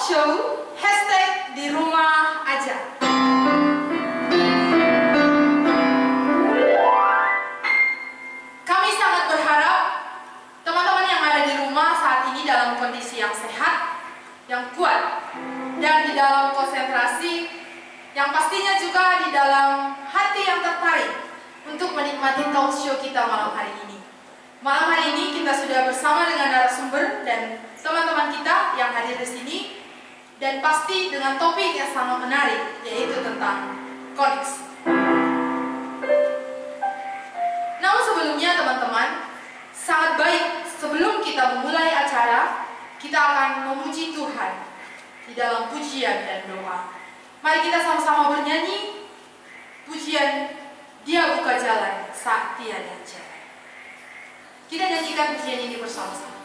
Show hashtag di rumah aja. Kami sangat berharap teman-teman yang ada di rumah saat ini dalam kondisi yang sehat, yang kuat, dan di dalam konsentrasi, yang pastinya juga di dalam hati yang tertarik untuk menikmati talk show kita malam hari ini. Malam hari ini kita sudah bersama dengan narasumber dan teman-teman kita yang hadir di sini, dan pasti dengan topik yang sangat menarik, yaitu tentang koneksi. Namun sebelumnya teman-teman, sangat baik sebelum kita memulai acara, kita akan memuji Tuhan di dalam pujian dan doa. Mari kita sama-sama bernyanyi pujian Dia Buka Jalan Saat Tiada Jalan. Kita nyanyikan pujian ini bersama-sama.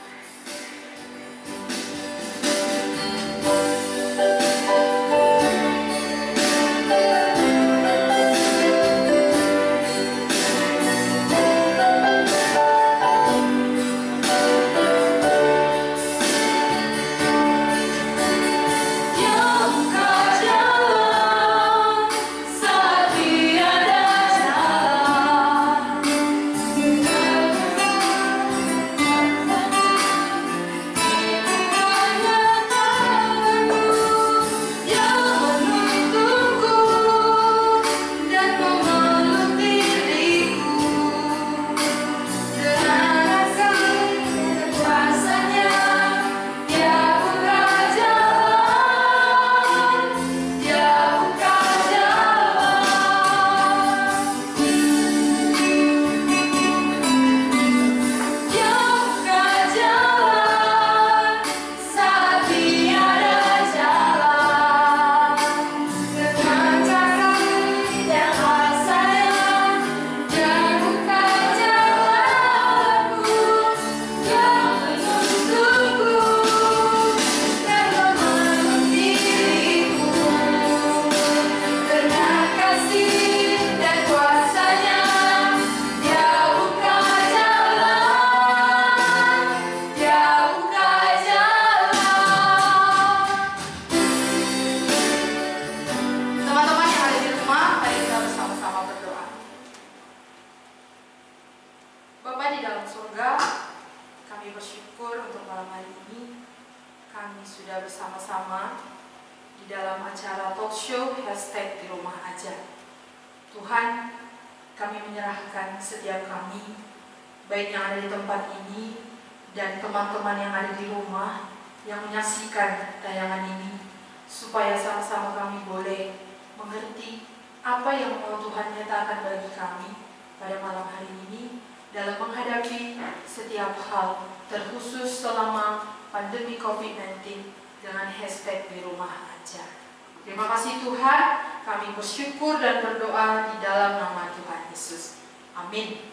Terima kasih Tuhan, kami bersyukur dan berdoa di dalam nama Tuhan Yesus. Amin.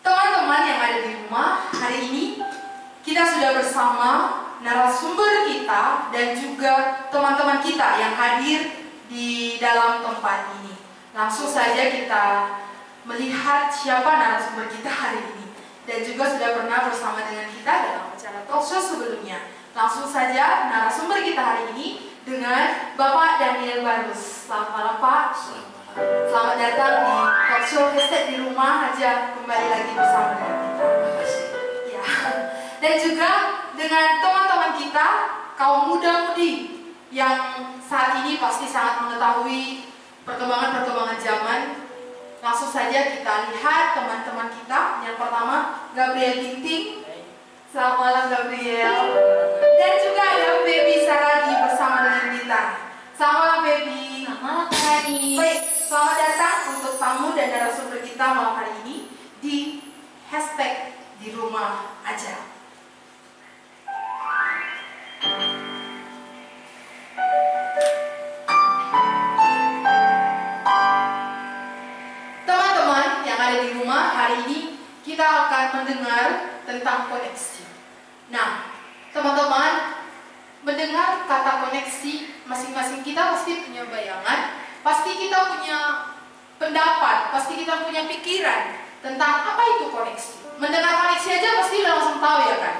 Teman-teman yang ada di rumah, hari ini kita sudah bersama narasumber kita dan juga teman-teman kita yang hadir di dalam tempat ini. Langsung saja kita melihat siapa narasumber kita hari ini, dan juga sudah pernah bersama dengan kita dalam acara talk show sebelumnya. Langsung saja narasumber kita hari ini dengan Bapak Daniel Barus. Selamat malam Pak. Selamat datang di talk show hashtag di rumah aja, kembali lagi bersama dengan kita. Ya. Dan juga dengan teman-teman kita, kaum muda-mudi yang saat ini pasti sangat mengetahui perkembangan-perkembangan zaman. Langsung saja kita lihat teman-teman kita. Yang pertama, Gabriel Ginting. Selamat malam Gabriel. Dan juga ada Baby Saragi bersama dengan kita. Selamat malam Baby. Selamat malam Hani. Baik, selamat datang untuk tamu dan narasumber kita malam hari ini di hashtag di rumah aja. Teman-teman yang ada di rumah, hari ini kita akan mendengar tentang koneksi. Nah, teman-teman, mendengar kata koneksi, masing-masing kita pasti punya bayangan, pasti kita punya pendapat, pasti kita punya pikiran tentang apa itu koneksi. Mendengar koneksi aja pasti udah langsung tahu ya kan.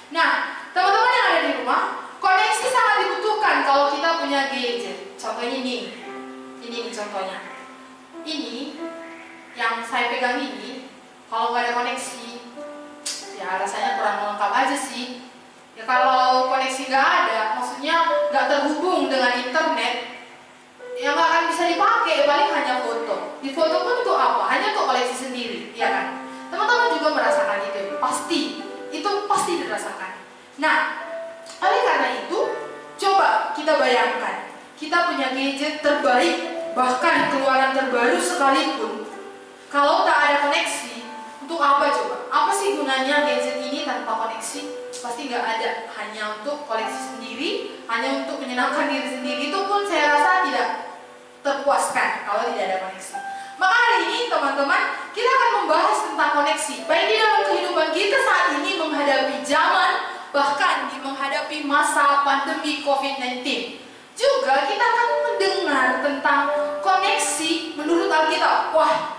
Nah, teman-teman yang ada di rumah, koneksi sangat dibutuhkan kalau kita punya gadget. Contohnya ini nih contohnya. Ini yang saya pegang ini, kalau nggak ada koneksi, ya rasanya kurang lengkap aja sih. Ya kalau koneksi nggak ada, maksudnya nggak terhubung dengan internet, ya nggak akan bisa dipakai, paling hanya foto. Di foto pun itu apa? Hanya untuk koleksi sendiri, ya kan? Teman-teman juga merasakan itu, itu pasti dirasakan. Nah, oleh karena itu, coba kita bayangkan, kita punya gadget terbaik, bahkan keluaran terbaru sekalipun, kalau tak ada koneksi, untuk apa coba? Apa sih gunanya gadget ini tanpa koneksi? Pasti nggak ada, hanya untuk koleksi sendiri, hanya untuk menyenangkan diri sendiri. Itu pun saya rasa tidak terpuaskan kalau tidak ada koneksi. Maka hari ini teman-teman, kita akan membahas tentang koneksi, baik di dalam kehidupan kita saat ini menghadapi zaman, bahkan di menghadapi masa pandemi COVID-19. Juga kita akan mendengar tentang koneksi menurut Alkitab. Wah,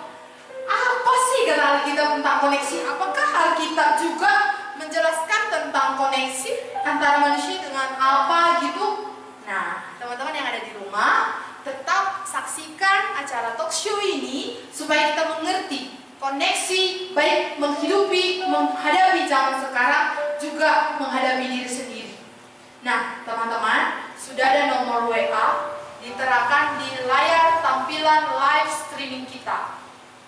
apa sih kata Alkitab tentang koneksi? Apakah Alkitab juga menjelaskan tentang koneksi antara manusia dengan apa gitu? Nah, teman-teman yang ada di rumah, tetap saksikan acara talk show ini supaya kita mengerti koneksi, baik menghadapi zaman sekarang, juga menghadapi diri sendiri. Nah, teman-teman, sudah ada nomor WA diterapkan di layar tampilan live streaming kita.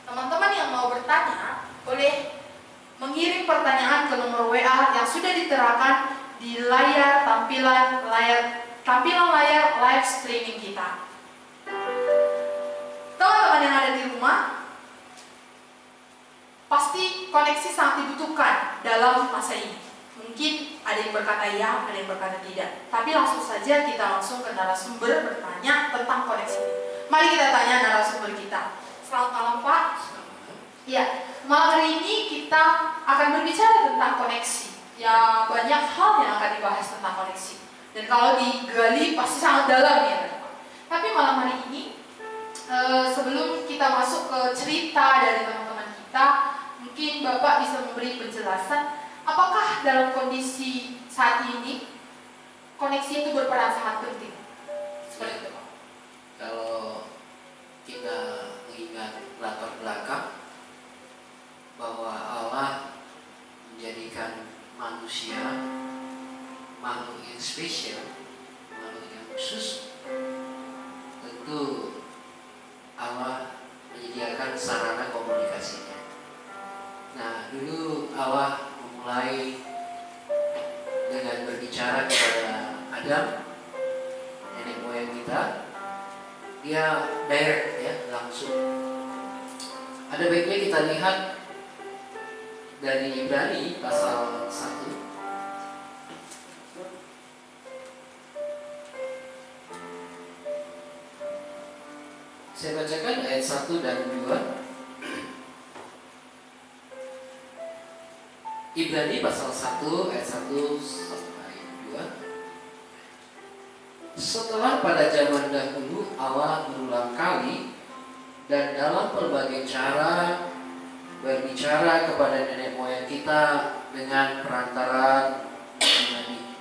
Teman-teman yang mau bertanya, boleh mengirim pertanyaan ke nomor WA yang sudah diterapkan di layar tampilan layar live streaming kita. Teman-teman yang ada di rumah, pasti koneksi sangat dibutuhkan dalam masa ini. Mungkin ada yang berkata ya, ada yang berkata tidak. Tapi langsung saja kita langsung ke narasumber bertanya tentang koneksi. Mari kita tanya narasumber kita. Selamat malam Pak. Ya, malam hari ini kita akan berbicara tentang koneksi. Ya, banyak hal yang akan dibahas tentang koneksi. Dan kalau digali pasti sangat dalam ya. Tapi malam hari ini, sebelum kita masuk ke cerita dari teman-teman kita, mungkin Bapak bisa memberi penjelasan apakah dalam kondisi saat ini koneksi itu berperan sangat penting. Seperti itu Pak. Kalau kita mengingat latar belakang bahwa Allah menjadikan manusia makhluk yang spesial, makhluk yang khusus, tentu Allah menyediakan sarana komunikasinya. Nah, dulu Allah memulai dengan berbicara kepada Adam, nenek moyang kita. Dia direct ya, langsung. Ada baiknya kita lihat dari Ibrani pasal 1. Saya bacakan ayat 1 dan 2. Ibrani pasal 1 ayat 1 sampai 2. Setelah pada zaman dahulu Allah berulang kali dan dalam berbagai cara berbicara kepada nenek moyang kita dengan perantaraan nabi.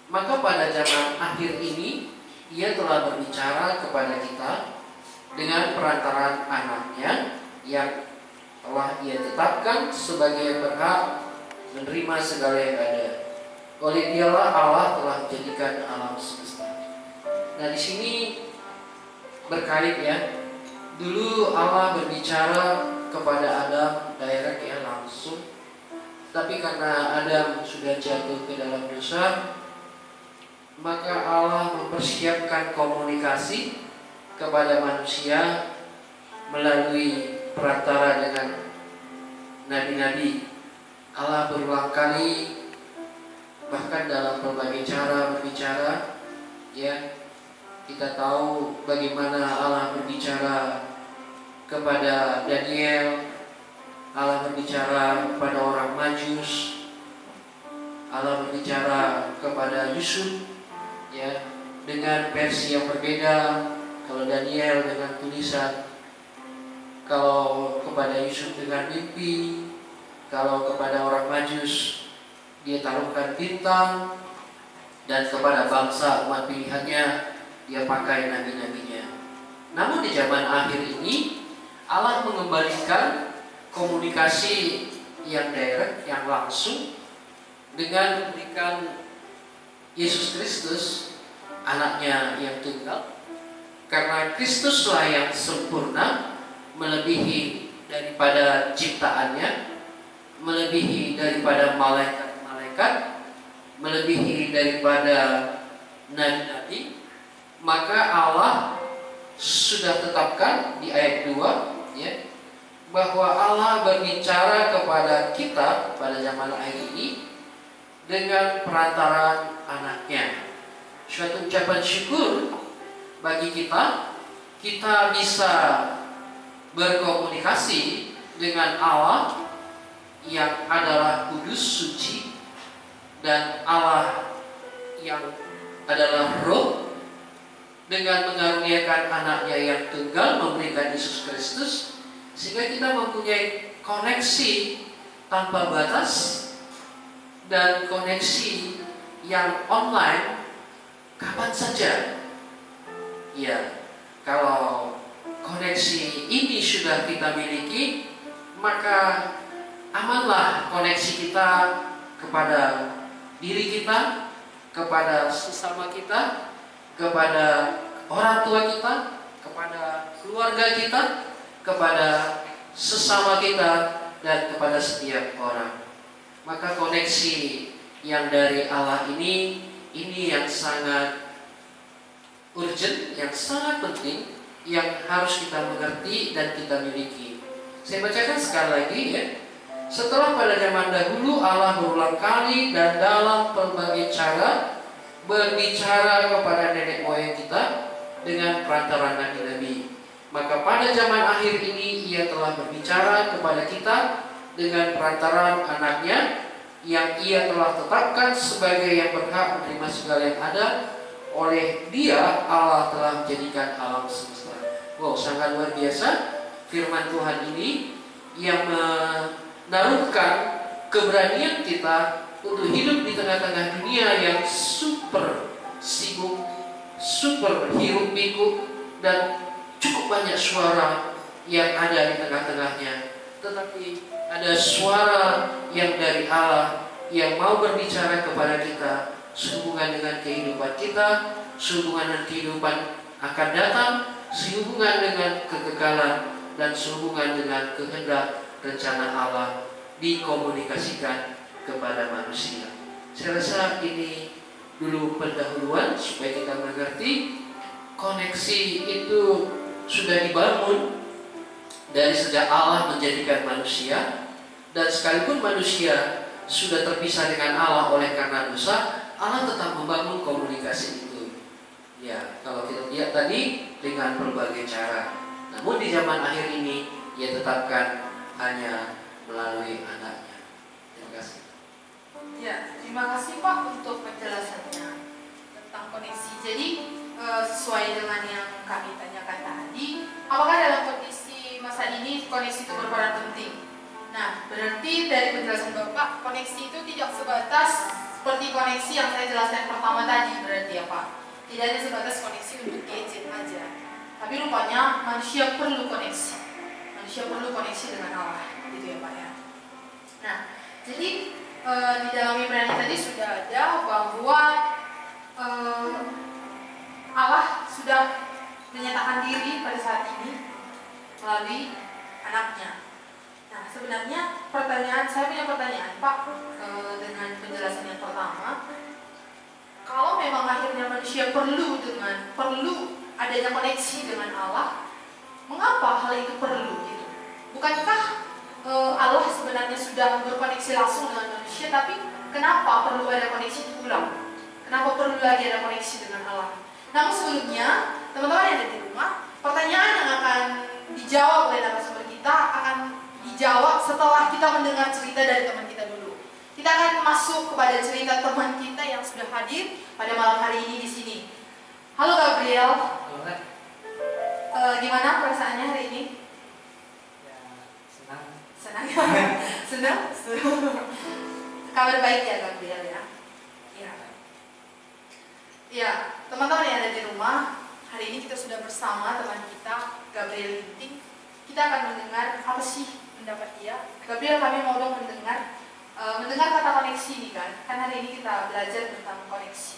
Maka pada zaman akhir ini Ia telah berbicara kepada kita dengan perantaraan anaknya yang telah Ia tetapkan sebagai berhak menerima segala yang ada. Oleh Dialah Allah telah menjadikan alam semesta. Nah, di sini berkait ya. Dulu Allah berbicara kepada Adam direct ya, langsung. Tapi karena Adam sudah jatuh ke dalam dosa, maka Allah mempersiapkan komunikasi kepada manusia melalui perantara dengan nabi-nabi. Allah berulang kali bahkan dalam berbagai cara berbicara ya. Kita tahu bagaimana Allah berbicara kepada Daniel, Allah berbicara kepada orang Majus, Allah berbicara kepada Yusuf ya, dengan versi yang berbeda. Kalau Daniel dengan tulisan, kalau kepada Yusuf dengan mimpi, kalau kepada orang Majus Dia taruhkan bintang, dan kepada bangsa umat pilihannya Dia pakai nabi-nabinya. Namun di zaman akhir ini Allah mengembalikan komunikasi yang direct, yang langsung, dengan memberikan Yesus Kristus, anaknya yang tunggal. Karena Kristuslah yang sempurna, melebihi daripada ciptaannya, melebihi daripada malaikat-malaikat, melebihi daripada nabi-nabi. Maka Allah sudah tetapkan di ayat 2, ya, bahwa Allah berbicara kepada kita pada zaman akhir ini dengan perantaraan anaknya. Suatu ucapan syukur bagi kita bisa berkomunikasi dengan Allah yang adalah kudus, suci, dan Allah yang adalah roh, dengan mengaruniakan anaknya yang tunggal, memberikan Yesus Kristus, sehingga kita mempunyai koneksi tanpa batas dan koneksi yang online kapan saja. Ya, kalau koneksi ini sudah kita miliki, maka amanlah koneksi kita kepada diri kita, kepada sesama kita, kepada orang tua kita, kepada keluarga kita, kepada sesama kita, dan kepada setiap orang. Maka koneksi yang dari Allah ini yang sangat urgent, yang sangat penting, yang harus kita mengerti dan kita miliki. Saya bacakan sekali lagi, ya. Setelah pada zaman dahulu Allah berulang kali dan dalam berbagai cara berbicara kepada nenek moyang kita dengan perantaraan nabi-nabi, maka pada zaman akhir ini Ia telah berbicara kepada kita dengan perantaraan anaknya, yang Ia telah tetapkan sebagai yang berhak menerima segala yang ada. Oleh Dia Allah telah menjadikan alam semesta. Wow, sangat luar biasa firman Tuhan ini yang menaruhkan keberanian kita untuk hidup di tengah-tengah dunia yang super sibuk, super hiruk pikuk, dan cukup banyak suara yang ada di tengah-tengahnya. Tetapi ada suara yang dari Allah yang mau berbicara kepada kita sehubungan dengan kehidupan kita, sehubungan dengan kehidupan akan datang, sehubungan dengan kekekalan, dan sehubungan dengan kehendak rencana Allah dikomunikasikan kepada manusia. Saya rasa ini dulu pendahuluan supaya kita mengerti koneksi itu sudah dibangun dari sejak Allah menjadikan manusia, dan sekalipun manusia sudah terpisah dengan Allah oleh karena dosa, Allah tetap membangun komunikasi itu. Ya, kalau kita lihat tadi dengan berbagai cara. Namun di zaman akhir ini Ia tetapkan hanya melalui anaknya. Terima kasih. Ya, terima kasih Pak untuk penjelasannya tentang koneksi. Jadi sesuai dengan yang kami tanyakan tadi, apakah dalam kondisi masa ini koneksi itu berperan penting? Nah, berarti dari penjelasan Bapak, koneksi itu tidak sebatas seperti koneksi yang saya jelaskan pertama tadi, berarti ya Pak. Tidak ada sebatas koneksi untuk gadget aja. Tapi rupanya manusia perlu koneksi. Manusia perlu koneksi dengan Allah, gitu ya Pak ya. Nah, jadi di dalam Ibrani tadi sudah ada bahwa Allah sudah menyatakan diri pada saat ini melalui anaknya. Nah, sebenarnya saya punya pertanyaan Pak, dengan penjelasan yang pertama, kalau memang akhirnya manusia perlu adanya koneksi dengan Allah, mengapa hal itu perlu gitu? Bukankah Allah sebenarnya sudah berkoneksi langsung dengan manusia, tapi kenapa perlu ada koneksi itu ulang? Kenapa perlu lagi ada koneksi dengan Allah? Namun sebelumnya, teman-teman yang ada di rumah, pertanyaan yang akan dijawab oleh narasumber kita akan dijawab setelah kita mendengar cerita dari teman kita dulu. Kita akan masuk kepada cerita teman kita yang sudah hadir pada malam hari ini di sini. Halo Gabriel. Gimana perasaannya hari ini? Ya, senang. Senang. Senang. kabar baik ya Gabriel ya. Ya. Ya, teman-teman yang ada di rumah, hari ini kita sudah bersama teman kita Gabriel Ginting. Kita akan mendengar apa sih pendapat dia. Gabriel, kami mau dong mendengar kata koneksi ini kan. Kan hari ini kita belajar tentang koneksi.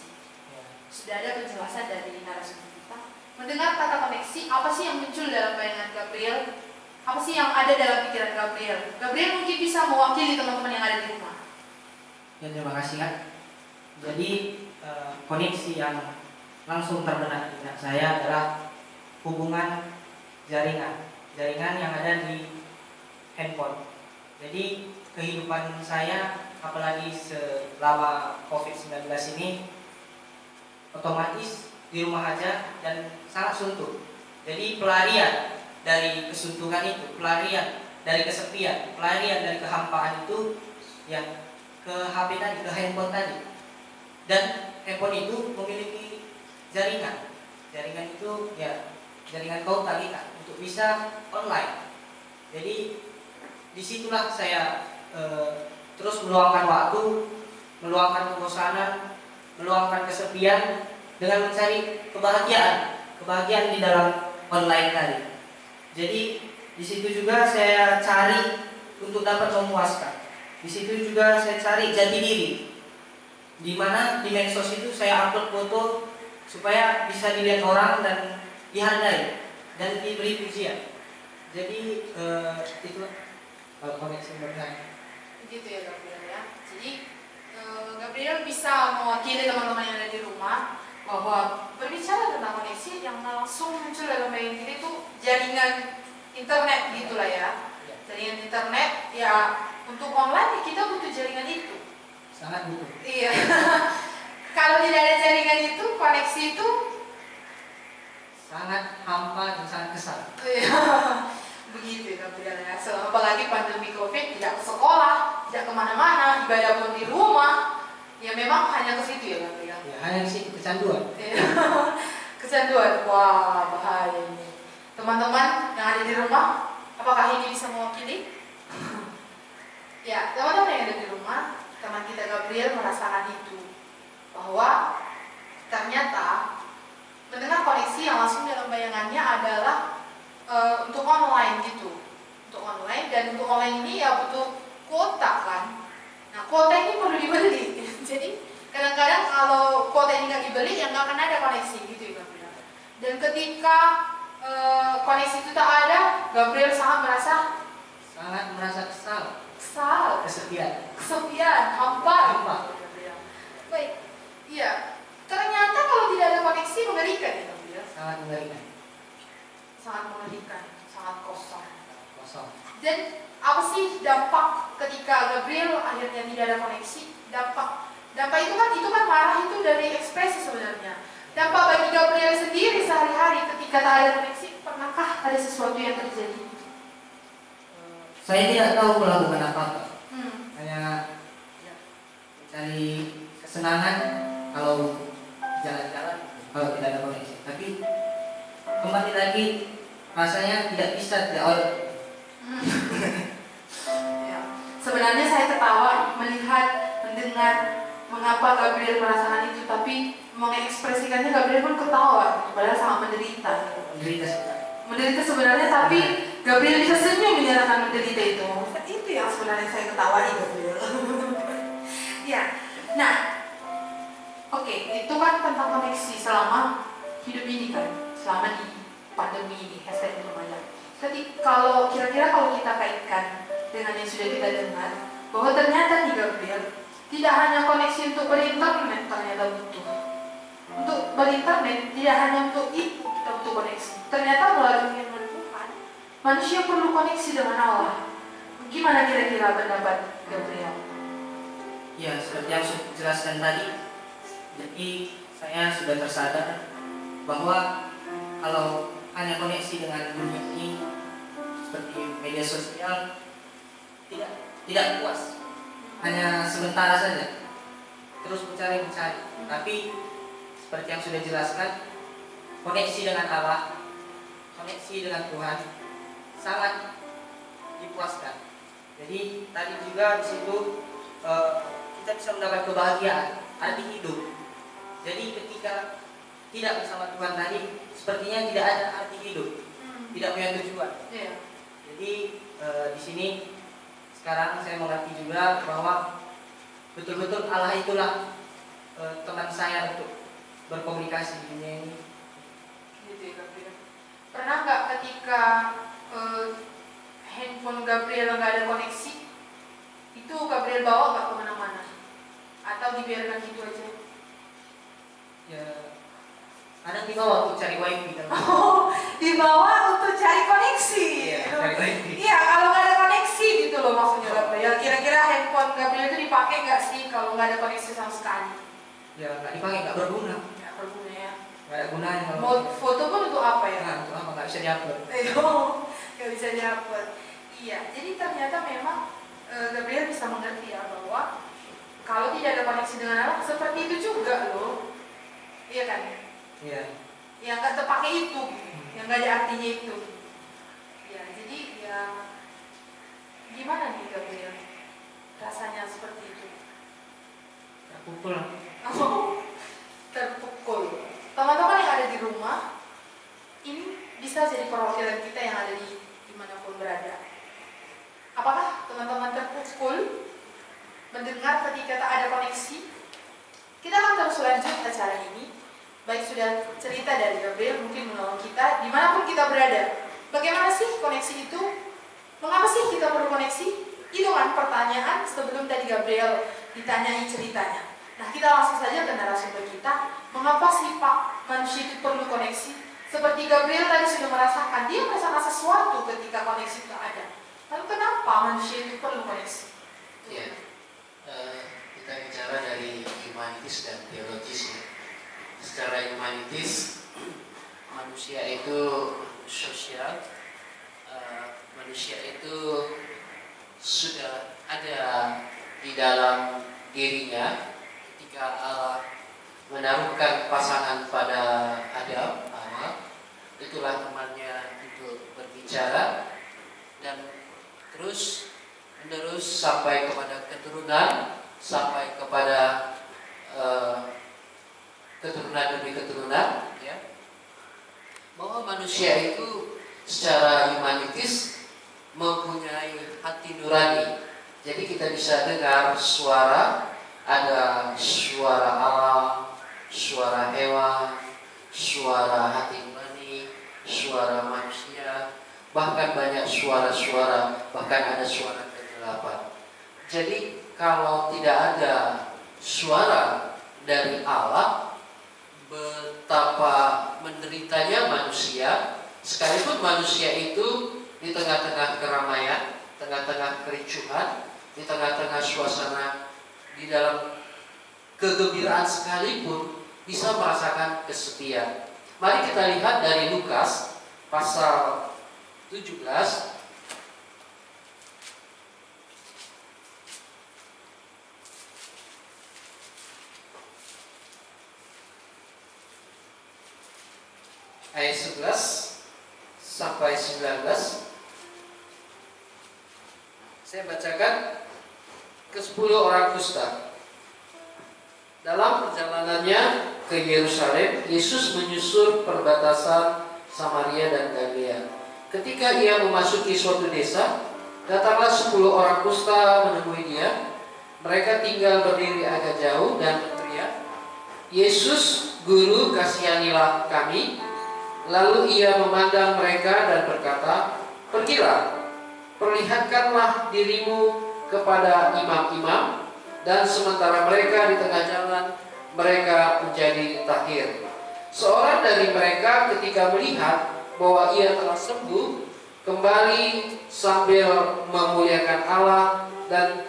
Sudah ada penjelasan dari narasumber kita. Mendengar kata koneksi, apa sih yang muncul dalam bayangan Gabriel? Apa sih yang ada dalam pikiran Gabriel? Gabriel mungkin bisa mewakili teman-teman yang ada di rumah. Ya, terima kasih Kak. Jadi koneksi yang langsung terbenak di benak saya adalah hubungan jaringan yang ada di handphone. Jadi kehidupan saya, apalagi selama COVID-19 ini, otomatis di rumah aja dan sangat suntuk. Jadi pelarian dari kesuntukan itu, pelarian dari kesepian, pelarian dari kehampaan itu ya ke HP tadi, ke handphone tadi. Dan handphone itu memiliki jaringan. Jaringan itu ya jaringan kautal kita untuk bisa online. Jadi disitulah saya terus meluangkan waktu, meluangkan kebosanan, meluangkan kesepian dengan mencari kebahagiaan di dalam online tadi. Jadi di situ juga saya cari untuk dapat memuaskan. Di situ juga saya cari jati diri. Di mana di medsos itu saya upload foto supaya bisa dilihat orang dan dihargai dan diberi pujian. Jadi itu koneksi menurut saya. Begitu ya Gabriel ya. Jadi Gabriel bisa mewakili teman-teman yang ada di rumah bahwa berbicara tentang koneksi yang langsung muncul dalam bayangan kita itu jaringan internet gitulah ya. Jaringan internet ya, untuk online kita butuh jaringan itu. Sangat butuh. Iya. Kalau tidak ada jaringan itu, koneksi itu sangat hampa dan sangat kesal. Iya. Begitu ya Gabriel ya. Apalagi pandemi COVID, tidak ke sekolah, tidak kemana-mana, ibadah pun di rumah. Ya memang hanya ke situ ya Gabriel. Ya, hanya di situ kecanduan. Kecanduan, wah bahaya ini. Teman-teman yang ada di rumah, apakah ini bisa mewakili? Ya, teman-teman yang ada di rumah, teman kita Gabriel merasakan itu, bahwa ternyata mendengar koneksi yang langsung dalam bayangannya adalah untuk online gitu, untuk online, dan untuk online ini ya butuh kuota kan. Nah kuota ini perlu dibeli. Jadi kadang-kadang kalau kuota ini nggak dibeli ya nggak akan ada koneksi gitu ya Gabriel. Dan ketika koneksi itu tak ada, Gabriel sangat merasa kesal, kesepian, hampa. Baik, iya. Ternyata kalau tidak ada koneksi mengerikan ya Gabriel. Sangat mengerikan, sangat kosong. Dan apa sih dampak ketika Gabriel akhirnya tidak ada koneksi? Dampak itu kan marah itu dari ekspresi sebenarnya. Dampak bagi Gabriel sendiri sehari-hari ketika tak ada koneksi, pernahkah ada sesuatu yang terjadi? Saya tidak tahu melakukan apa-apa. Hanya mencari kesenangan kalau jalan-jalan, kalau tidak ada koneksi. Tapi kembali lagi rasanya tidak bisa Ya. Sebenarnya saya ketawa mendengar mengapa Gabriel merasakan itu, tapi mengekspresikannya Gabriel pun ketawa, padahal sangat menderita. Menderita sebenarnya, tapi Gabriel bisa senyum menyerahkan menderita itu. Itu yang sebenarnya saya ketawai Gabriel. Ya, nah, oke, itu kan tentang koneksi selama hidup ini kan, selama di pandemi ini, hashtag lumayan. Kalau kira-kira kalau kita kaitkan dengan yang sudah kita dengar, bahwa ternyata nih Gabriel, tidak hanya koneksi untuk berinternet ternyata butuh. Untuk berinternet tidak hanya untuk itu kita butuh koneksi. Ternyata melalui firman Tuhan, manusia perlu koneksi dengan Allah. Gimana kira-kira pendapat Gabriel? Ya, seperti yang saya jelaskan tadi. Jadi saya sudah tersadar bahwa kalau hanya koneksi dengan dunia ini seperti media sosial tidak puas, hanya sementara saja, terus mencari. Tapi seperti yang sudah dijelaskan, koneksi dengan Allah, koneksi dengan Tuhan sangat dipuaskan. Jadi tadi juga di situ kita bisa mendapat kebahagiaan, arti hidup. Jadi ketika tidak bersama Tuhan tadi, sepertinya tidak ada arti hidup, tidak punya tujuan. Iya. Jadi di sini sekarang saya mengerti juga bahwa betul-betul Allah itulah teman saya untuk berkomunikasi di dunia ini. Gitu ya Gabriel. Pernah nggak ketika handphone Gabriel nggak ada koneksi, itu Gabriel bawa nggak kemana-mana? Atau dibiarkan gitu aja? Ya, kadang dibawa untuk cari wifi kan. Oh, dibawa untuk cari koneksi. Iya, cari wifi. Iya, kalau nggak ada koneksi gitu loh maksudnya Gabriel. Kira-kira handphone Gabriel itu dipakai nggak sih kalau nggak ada koneksi sama sekali? Ya nggak dipakai, nggak berguna. Nggak berguna ya. Nggak ada gunanya kalau. Mau foto pun untuk apa ya? Nah, untuk apa, nggak bisa diupload. Nggak bisa diupload. Iya, jadi ternyata memang Gabriel bisa mengerti ya bahwa kalau tidak ada koneksi dengan Allah seperti itu juga loh. Iya kan? Iya. Yang nggak terpakai itu, yang nggak ada artinya itu. Ya, jadi ya gimana nih Gabriel? Rasanya seperti itu. Terpukul. Oh, terpukul. Teman-teman yang ada di rumah, ini bisa jadi perwakilan kita yang ada di dimanapun berada. Apakah teman-teman terpukul mendengar ketika tak ada koneksi? Kita akan terus lanjut acara ini. Baik sudah cerita dari Gabriel mungkin menolong kita dimanapun kita berada. Bagaimana sih koneksi itu? Mengapa sih kita perlu koneksi? Itu kan pertanyaan sebelum tadi Gabriel ditanyai ceritanya. Nah, kita langsung saja ke narasumber kita. Mengapa sih Pak manusia itu perlu koneksi? Seperti Gabriel tadi sudah merasakan, dia merasakan sesuatu ketika koneksi tak ada. Lalu kenapa manusia itu perlu koneksi? Ya, kita bicara dari humanitis dan teologis ya. Secara humanitis, manusia itu sosial, manusia itu sudah ada di dalam dirinya ketika Allah menaruhkan pasangan pada Adam, Hawa, itulah temannya untuk berbicara dan terus menerus sampai kepada keturunan, sampai kepada keturunan demi keturunan, ya. Bahwa manusia itu secara humanitis mempunyai hati nurani. Jadi kita bisa dengar suara, ada suara Allah, suara hewan, suara hati nurani, suara manusia, bahkan banyak suara-suara, bahkan ada suara kegelapan. Jadi kalau tidak ada suara dari Allah, betapa menderitanya manusia, sekalipun manusia itu di tengah-tengah keramaian, tengah-tengah kericuhan, di tengah-tengah suasana, di dalam kegembiraan sekalipun bisa merasakan kesepian. Mari kita lihat dari Lukas pasal 17 ayat 11 sampai 19. Saya bacakan ke-10 orang kusta. Dalam perjalanannya ke Yerusalem, Yesus menyusur perbatasan Samaria dan Galilea. Ketika ia memasuki suatu desa, datanglah 10 orang kusta menemui dia. Mereka tinggal berdiri agak jauh dan berteriak, "Yesus, Guru, kasihanilah kami." Lalu ia memandang mereka dan berkata, "Pergilah, perlihatkanlah dirimu kepada imam-imam." Dan sementara mereka di tengah jalan, mereka menjadi tahir. Seorang dari mereka ketika melihat bahwa ia telah sembuh, kembali sambil memuliakan Allah dan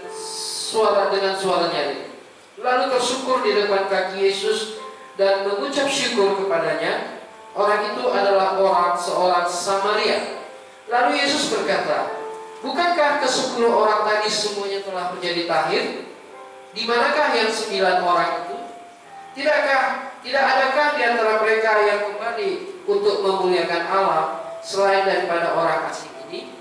dengan suara nyaring. Lalu tersyukur di depan kaki Yesus dan mengucap syukur kepadanya. Orang itu adalah seorang Samaria. Lalu Yesus berkata, "Bukankah ke-10 orang tadi semuanya telah menjadi tahir? Di manakah yang 9 orang itu? Tidak adakah di antara mereka yang kembali untuk memuliakan Allah selain daripada orang asing ini?"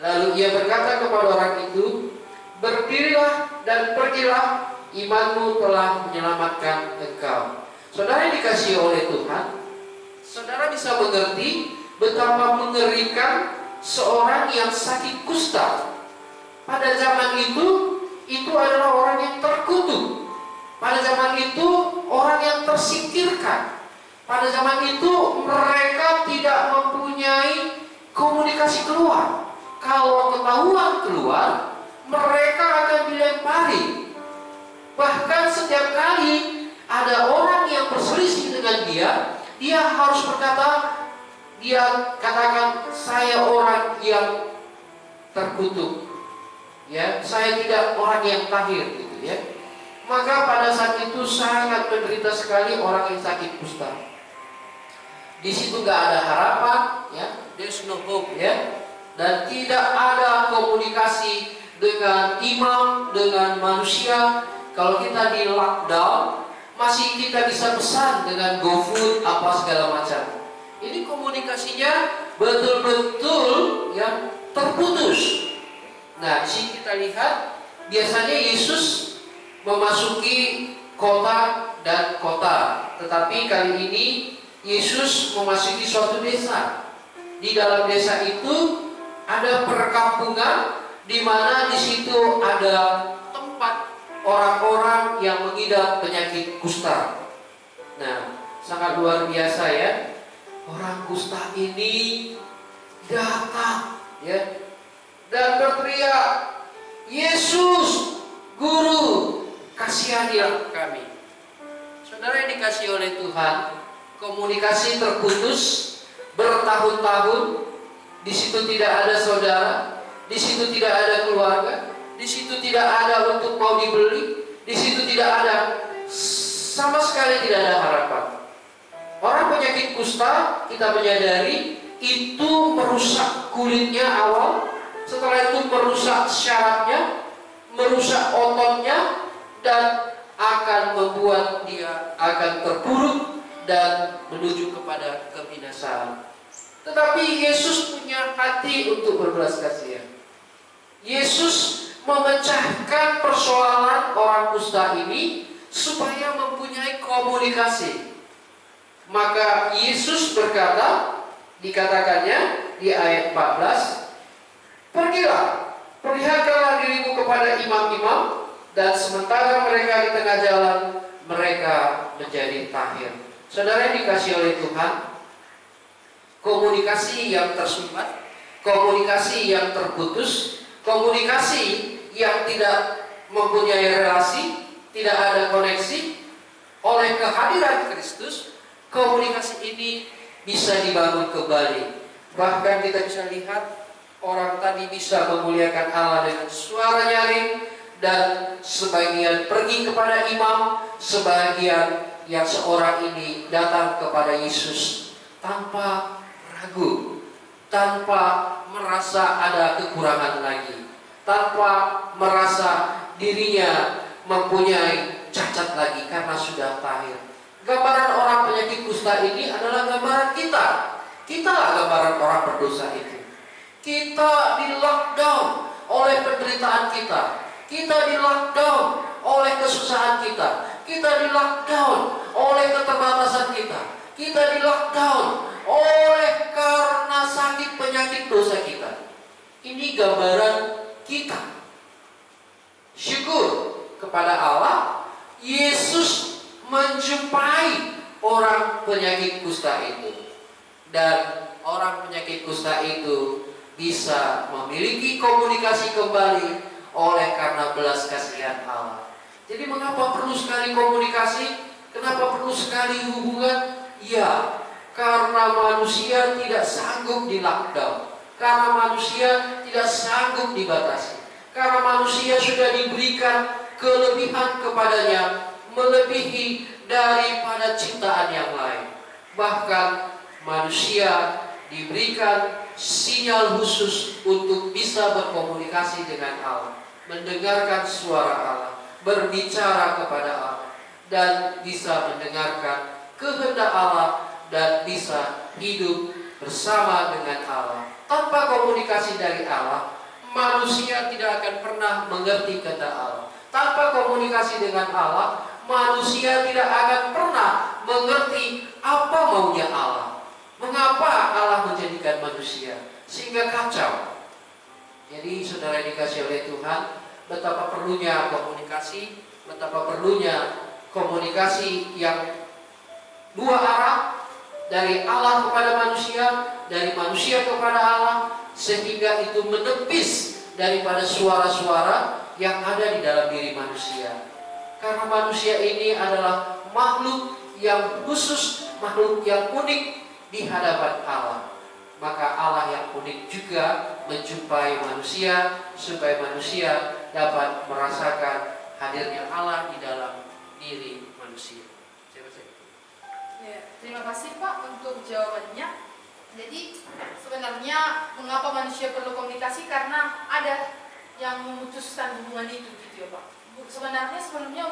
Lalu ia berkata kepada orang itu, berdirilah dan pergilah, imanmu telah menyelamatkan engkau. Saudara yang dikasihi oleh Tuhan, saudara bisa mengerti betapa mengerikan seorang yang sakit kusta. Pada zaman itu adalah orang yang terkutuk. Pada zaman itu orang yang tersingkirkan. Pada zaman itu mereka tidak mempunyai komunikasi keluar. Kalau ketahuan keluar, mereka akan dilempari. Bahkan setiap kali ada orang yang berselisih dengan dia harus berkata, dia katakan, saya orang yang terkutuk, ya, saya tidak orang yang tahir, gitu ya. Maka pada saat itu sangat menderita sekali orang yang sakit kusta. Di situ nggak ada harapan, ya, there's no hope, ya, dan tidak ada komunikasi dengan imam, dengan manusia. Kalau kita di lockdown, masih kita bisa pesan dengan GoFood apa segala macam. Ini komunikasinya betul-betul ya terputus. Nah, di sini kita lihat biasanya Yesus memasuki kota dan kota, tetapi kali ini Yesus memasuki suatu desa. Di dalam desa itu ada perkampungan di mana di situ ada tempat orang-orang yang mengidap penyakit kusta. Nah, sangat luar biasa ya. Orang kusta ini datang ya dan berteriak, "Yesus, Guru, kasihanilah kami." Saudara yang dikasihi oleh Tuhan, komunikasi terputus bertahun-tahun. Di situ tidak ada saudara, di situ tidak ada keluarga, di situ tidak ada untuk mau dibeli, di situ tidak ada, sama sekali tidak ada harapan. Orang penyakit kusta, kita menyadari itu merusak kulitnya awal, setelah itu merusak syarafnya, merusak ototnya, dan akan membuat dia akan terpuruk dan menuju kepada kebinasaan. Tetapi Yesus punya hati untuk berbelas kasihan. Yesus memecahkan persoalan orang kusta ini supaya mempunyai komunikasi. Maka Yesus berkata, dikatakannya di ayat 14, "Pergilah, perlihatkanlah dirimu kepada imam-imam, dan sementara mereka di tengah jalan, mereka menjadi tahir." Saudara yang dikasihi oleh Tuhan, komunikasi yang tersumbat, komunikasi yang terputus, komunikasi yang tidak mempunyai relasi, tidak ada koneksi, oleh kehadiran Kristus, komunikasi ini bisa dibangun kembali. Bahkan kita bisa lihat orang tadi bisa memuliakan Allah dengan suara nyaring, dan sebagian pergi kepada imam, sebagian yang seorang ini datang kepada Yesus tanpa ragu, tanpa merasa ada kekurangan lagi, tanpa merasa dirinya mempunyai cacat lagi karena sudah tahir. Gambaran orang penyakit kusta ini adalah gambaran kita. Kita lah gambaran orang berdosa itu. Kita di lockdown oleh penderitaan kita. Kita di lockdown oleh kesusahan kita. Kita di lockdown oleh keterbatasan kita. Kita di lockdown oleh karena sakit penyakit dosa kita. Ini gambaran kita. Syukur kepada Allah, Yesus menjumpai orang penyakit kusta itu, dan orang penyakit kusta itu bisa memiliki komunikasi kembali oleh karena belas kasihan Allah. Jadi mengapa perlu sekali komunikasi? Kenapa perlu sekali hubungan? Ya, karena manusia tidak sanggup di lockdown, karena manusia tidak sanggup dibatasi, karena manusia sudah diberikan kelebihan kepadanya melebihi daripada ciptaan yang lain. Bahkan manusia diberikan sinyal khusus untuk bisa berkomunikasi dengan Allah, mendengarkan suara Allah, berbicara kepada Allah, dan bisa mendengarkan kehendak Allah, dan bisa hidup bersama dengan Allah. Tanpa komunikasi dari Allah, manusia tidak akan pernah mengerti kehendak Allah. Tanpa komunikasi dengan Allah, manusia tidak akan pernah mengerti apa maunya Allah. Mengapa Allah menjadikan manusia? Sehingga kacau. Jadi saudara dikasih oleh Tuhan, betapa perlunya komunikasi, betapa perlunya komunikasi yang dua arah, dari Allah kepada manusia, dari manusia kepada Allah, sehingga itu menepis daripada suara-suara yang ada di dalam diri manusia. Karena manusia ini adalah makhluk yang khusus, makhluk yang unik di hadapan Allah. Maka Allah yang unik juga menjumpai manusia, supaya manusia dapat merasakan hadirnya Allah di dalam diri manusia. Ya, terima kasih Pak untuk jawabannya. Jadi sebenarnya mengapa manusia perlu komunikasi, karena ada yang memutuskan hubungan itu gitu ya Pak. Sebenarnya sebelumnya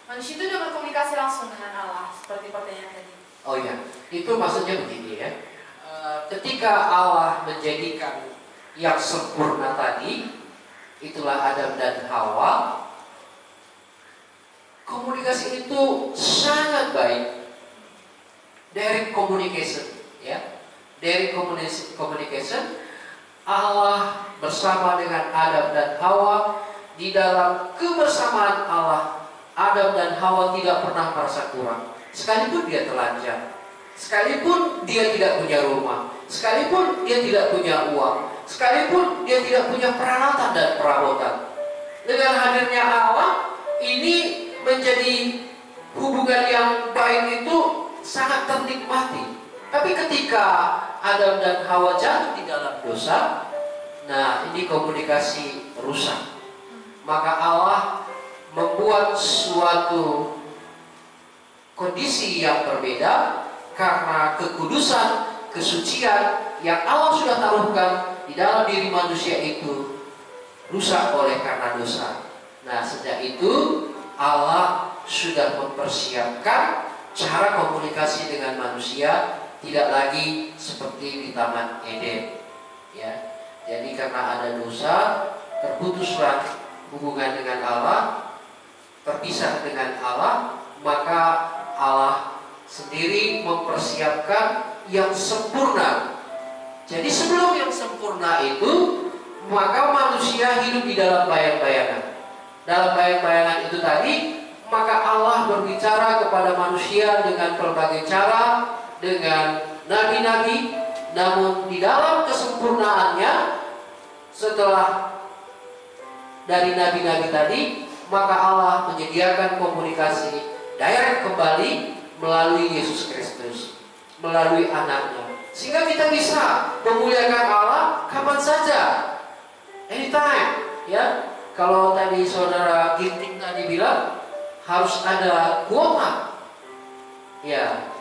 manusia itu udah berkomunikasi langsung dengan Allah, seperti pertanyaan tadi. Oh ya, itu maksudnya begini ya. Ketika Allah menjadikan yang sempurna tadi, itulah Adam dan Hawa, komunikasi itu sangat baik. Direct communication, ya. Direct communication, Allah bersama dengan Adam dan Hawa. Di dalam kebersamaan Allah, Adam dan Hawa tidak pernah merasa kurang. Sekalipun dia telanjang, sekalipun dia tidak punya rumah, sekalipun dia tidak punya uang, sekalipun dia tidak punya peralatan dan perabotan, dengan hadirnya Allah, ini menjadi hubungan yang baik itu sangat ternikmati. Tapi ketika Adam dan Hawa jatuh di dalam dosa, nah ini komunikasi rusak. Maka Allah membuat suatu kondisi yang berbeda, karena kekudusan, kesucian yang Allah sudah taruhkan di dalam diri manusia itu rusak oleh karena dosa. Nah, sejak itu Allah sudah mempersiapkan cara komunikasi dengan manusia tidak lagi seperti di Taman Eden, ya. Jadi karena ada dosa, terputuslah hubungan dengan Allah, terpisah dengan Allah, maka Allah sendiri mempersiapkan yang sempurna. Jadi sebelum yang sempurna itu, maka manusia hidup di dalam bayang-bayangan. Dalam bayang-bayangan itu tadi, maka Allah berbicara kepada manusia dengan berbagai cara, dengan nabi-nabi. Namun di dalam kesempurnaannya, setelah dari nabi-nabi tadi, maka Allah menyediakan komunikasi direct kembali melalui Yesus Kristus, melalui anaknya, sehingga kita bisa memuliakan Allah kapan saja, anytime, ya. Kalau tadi saudara Ginting tadi bilang harus ada kuota, ya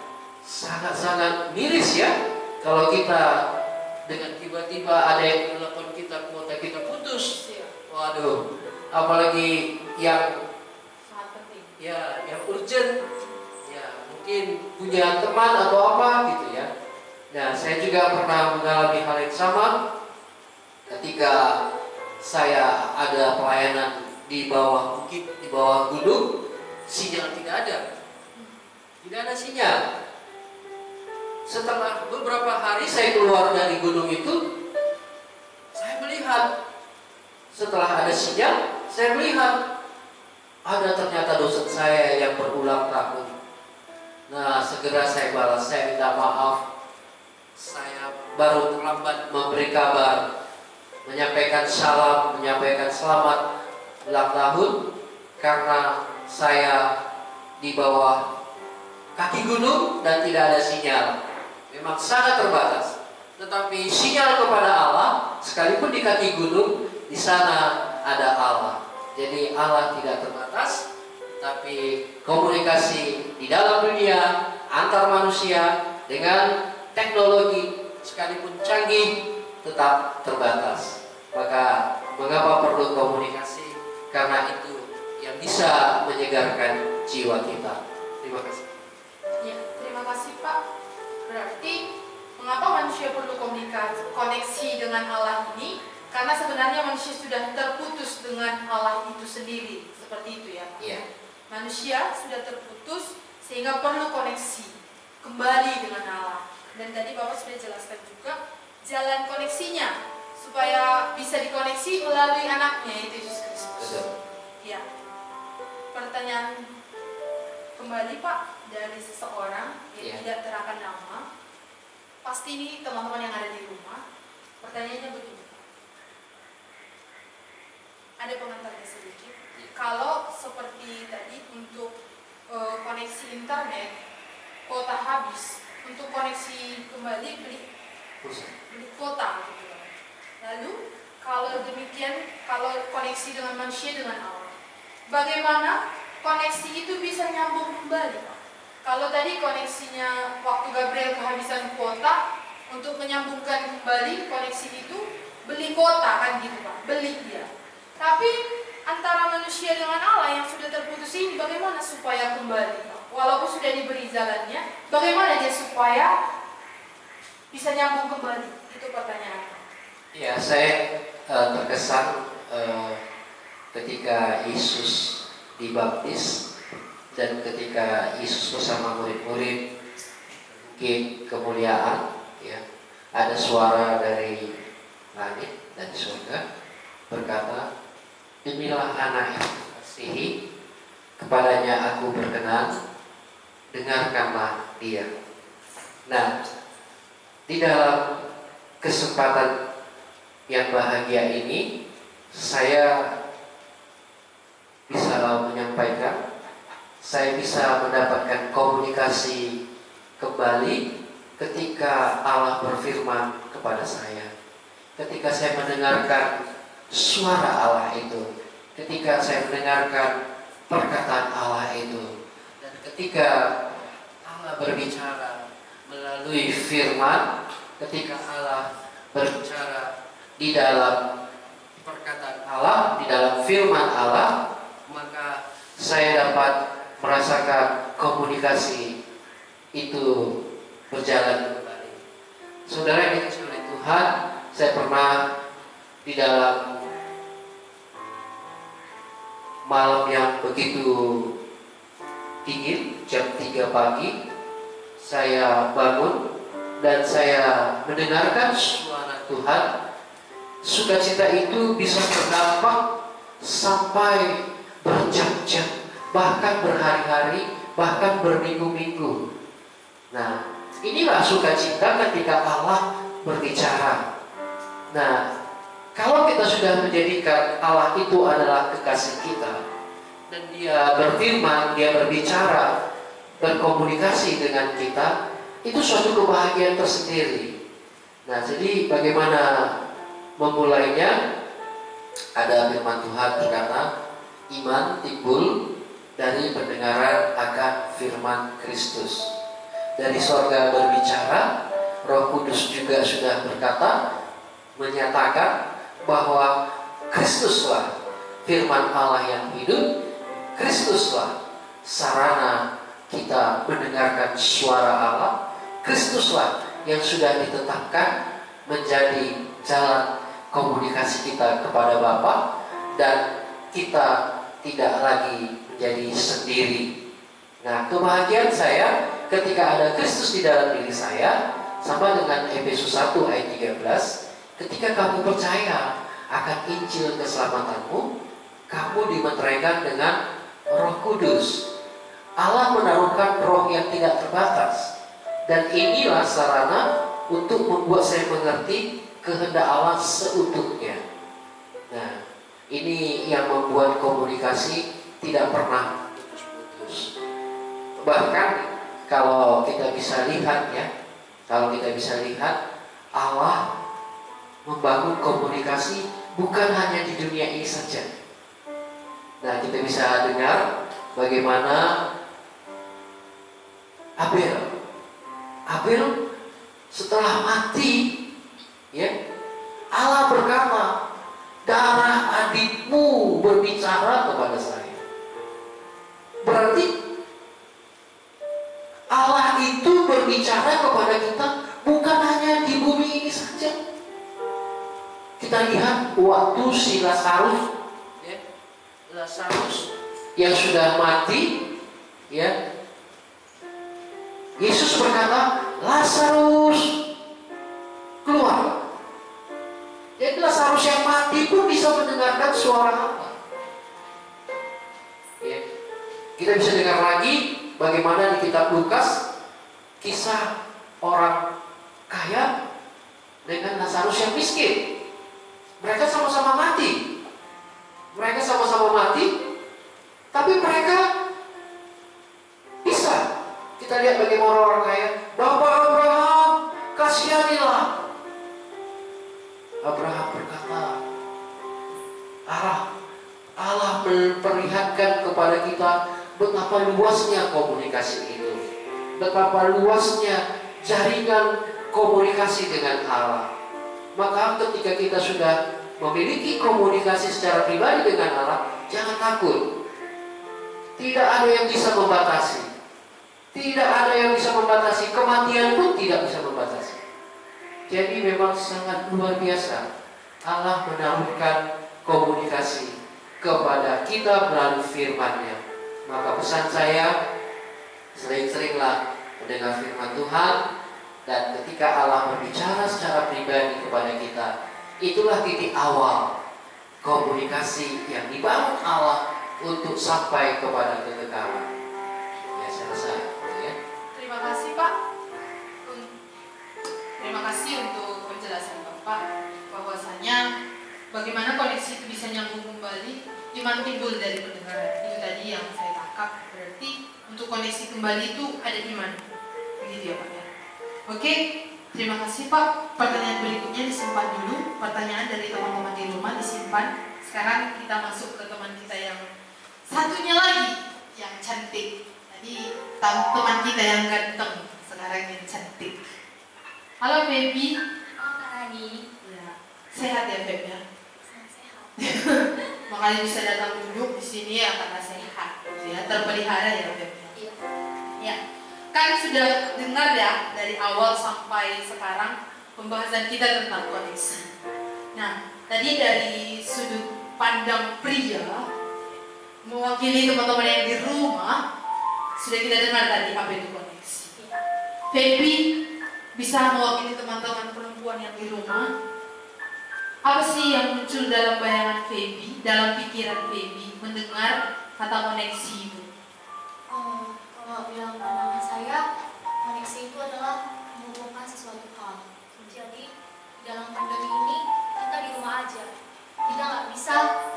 sangat-sangat miris ya kalau kita dengan tiba-tiba ada yang telepon kita, kuota kita putus. Waduh, apalagi yang Sangat penting. ya yang urgent, ya mungkin punya teman atau apa gitu ya. Nah, saya juga pernah mengalami hal yang sama ketika saya ada pelayanan di bawah bukit, di bawah gunung, sinyal tidak ada sinyal. Setelah beberapa hari saya keluar dari gunung itu, saya melihat, setelah ada sinyal, saya melihat ada ternyata dosen saya yang berulang tahun. Nah, segera saya balas, saya minta maaf, saya baru terlambat memberi kabar, menyampaikan salam, menyampaikan selamat ulang tahun, karena saya di bawah kaki gunung dan tidak ada sinyal. Memang sangat terbatas. Tetapi sinyal kepada Allah, sekalipun di kaki gunung, di sana ada Allah. Jadi Allah tidak terbatas, tapi komunikasi di dalam dunia antar manusia dengan teknologi sekalipun canggih tetap terbatas. Maka mengapa perlu komunikasi? Karena itu yang bisa menyegarkan jiwa kita. Terima kasih. Ya, terima kasih Pak. Berarti mengapa manusia perlu koneksi dengan Allah ini? Karena sebenarnya manusia sudah terputus dengan Allah itu sendiri, seperti itu ya. Iya. Manusia sudah terputus sehingga perlu koneksi kembali dengan Allah. Dan tadi Bapak sudah jelaskan juga jalan koneksinya supaya bisa dikoneksi melalui anaknya yaitu Yesus Kristus. Betul. Ya. Pertanyaan kembali Pak dari seseorang yang Iya. tidak terangkan nama. Pasti ini teman-teman yang ada di rumah. Pertanyaannya begini Pak. Ada pengantarnya sedikit. Kalau seperti tadi untuk koneksi internet kuota habis, untuk koneksi kembali beli kuota gitu. Lalu kalau demikian, kalau koneksi dengan manusia dengan Allah, bagaimana koneksi itu bisa nyambung kembali Pak? Kalau tadi koneksinya waktu Gabriel kehabisan kuota, untuk menyambungkan kembali koneksi itu beli kuota kan gitu Pak, beli dia. Tapi antara manusia dengan Allah yang sudah terputus ini bagaimana supaya kembali Pak? Walaupun sudah diberi jalannya, bagaimana dia supaya bisa nyambung kembali? Itu pertanyaannya. Ya, saya terkesan ketika Yesus dibaptis dan ketika Yesus bersama murid-murid ke kemuliaan, ya, ada suara dari langit dan surga berkata, inilah anak yang kasihi, kepadanya aku berkenan, dengarkanlah dia. Nah, di dalam kesempatan yang bahagia ini, saya bisa menyampaikan, saya bisa mendapatkan komunikasi kembali ketika Allah berfirman kepada saya. Ketika saya mendengarkan suara Allah itu, ketika saya mendengarkan perkataan Allah itu, dan ketika Allah berbicara melalui firman, ketika Allah berbicara di dalam perkataan Allah, di dalam firman Allah, maka saya dapat merasakan komunikasi itu berjalan kembali. Saudara yang dikasihi oleh Tuhan, saya pernah di dalam malam yang begitu dingin, jam 3 pagi, saya bangun dan saya mendengarkan suara Tuhan. Sukacita itu bisa berdampak sampai berjam-jam, bahkan berhari-hari, bahkan berminggu-minggu. Nah, inilah sukacita ketika Allah berbicara. Nah, kalau kita sudah menjadikan Allah itu adalah kekasih kita, dan Dia berfirman, Dia berbicara, berkomunikasi dengan kita, itu suatu kebahagiaan tersendiri. Nah, jadi bagaimana memulainya? Ada firman Tuhan berkata, iman timbul dari pendengaran akan firman Kristus. Dari sorga berbicara, Roh Kudus juga sudah berkata, menyatakan bahwa Kristuslah firman Allah yang hidup, Kristuslah sarana kita mendengarkan suara Allah, Kristuslah yang sudah ditetapkan menjadi jalan komunikasi kita kepada Bapa, dan kita tidak lagi menjadi sendiri. Nah, kebahagiaan saya ketika ada Kristus di dalam diri saya, sama dengan Efesus 1 ayat 13, ketika kamu percaya akan Injil keselamatanmu, kamu dimeteraikan dengan Roh Kudus. Allah menaruhkan roh yang tidak terbatas, dan inilah sarana untuk membuat saya mengerti kehendak Allah seutuhnya. Nah, ini yang membuat komunikasi tidak pernah putus-putus. Bahkan kalau kita bisa lihat ya, Allah membangun komunikasi bukan hanya di dunia ini saja. Nah, kita bisa dengar bagaimana Abel setelah mati, ya, Allah berkata, darah adikmu berbicara kepada saya. Berarti Allah itu berbicara kepada kita bukan hanya di bumi ini saja. Kita lihat waktu si Lazarus, ya, Lazarus yang sudah mati, ya, Yesus berkata, Lazarus keluar. Jadi Lazarus yang mati pun bisa mendengarkan suara apa. Ya. Kita bisa dengar lagi bagaimana di kitab Lukas kisah orang kaya dengan Lazarus yang miskin. Mereka sama-sama mati. Mereka sama-sama mati, tapi mereka bisa. Kita lihat bagaimana orang kaya, Bapak Abraham, kasihanilah. Abraham berkata, Allah memperlihatkan kepada kita betapa luasnya komunikasi itu, betapa luasnya jaringan komunikasi dengan Allah. Maka ketika kita sudah memiliki komunikasi secara pribadi dengan Allah, jangan takut. Tidak ada yang bisa membatasi. Tidak ada yang bisa membatasi. Kematian pun tidak bisa membatasi. Jadi memang sangat luar biasa Allah menaruhkan komunikasi kepada kita melalui firman-Nya. Maka pesan saya, sering-seringlah mendengar firman Tuhan. Dan ketika Allah berbicara secara pribadi kepada kita, itulah titik awal komunikasi yang dibangun Allah untuk sampai kepada kekekalan. Ya, saya rasa ya. Terima kasih Pak. Terima kasih untuk penjelasan Bapak bahwasanya bagaimana koneksi itu bisa nyambung kembali, iman timbul dari pendengaran. Itu tadi yang saya tangkap. Berarti untuk koneksi kembali itu ada iman. Begitu ya Pak ya. Oke, terima kasih Pak. Pertanyaan berikutnya disimpan dulu. Pertanyaan dari teman-teman di rumah disimpan. Sekarang kita masuk ke teman kita yang satunya lagi, yang cantik. Tadi teman kita yang ganteng, sekarang yang cantik. Halo Baby. Halo Kak Rani. Ya, sehat ya Beb ya? Sehat. Makanya bisa datang duduk di sini ya karena sehat. Ya, terpelihara ya Beb. Iya. Ya. Kan sudah dengar ya dari awal sampai sekarang pembahasan kita tentang koneksi. Nah, tadi dari sudut pandang pria mewakili teman-teman yang di rumah sudah kita dengar tadi apa itu koneksi. Feby bisa mewakili teman-teman perempuan yang di rumah. Apa sih yang muncul dalam bayangan Feby, dalam pikiran Feby mendengar kata koneksi itu? Kalau dalam pandangan saya, koneksi itu adalah menghubungkan sesuatu hal. Jadi dalam pandemi ini kita di rumah aja, kita nggak bisa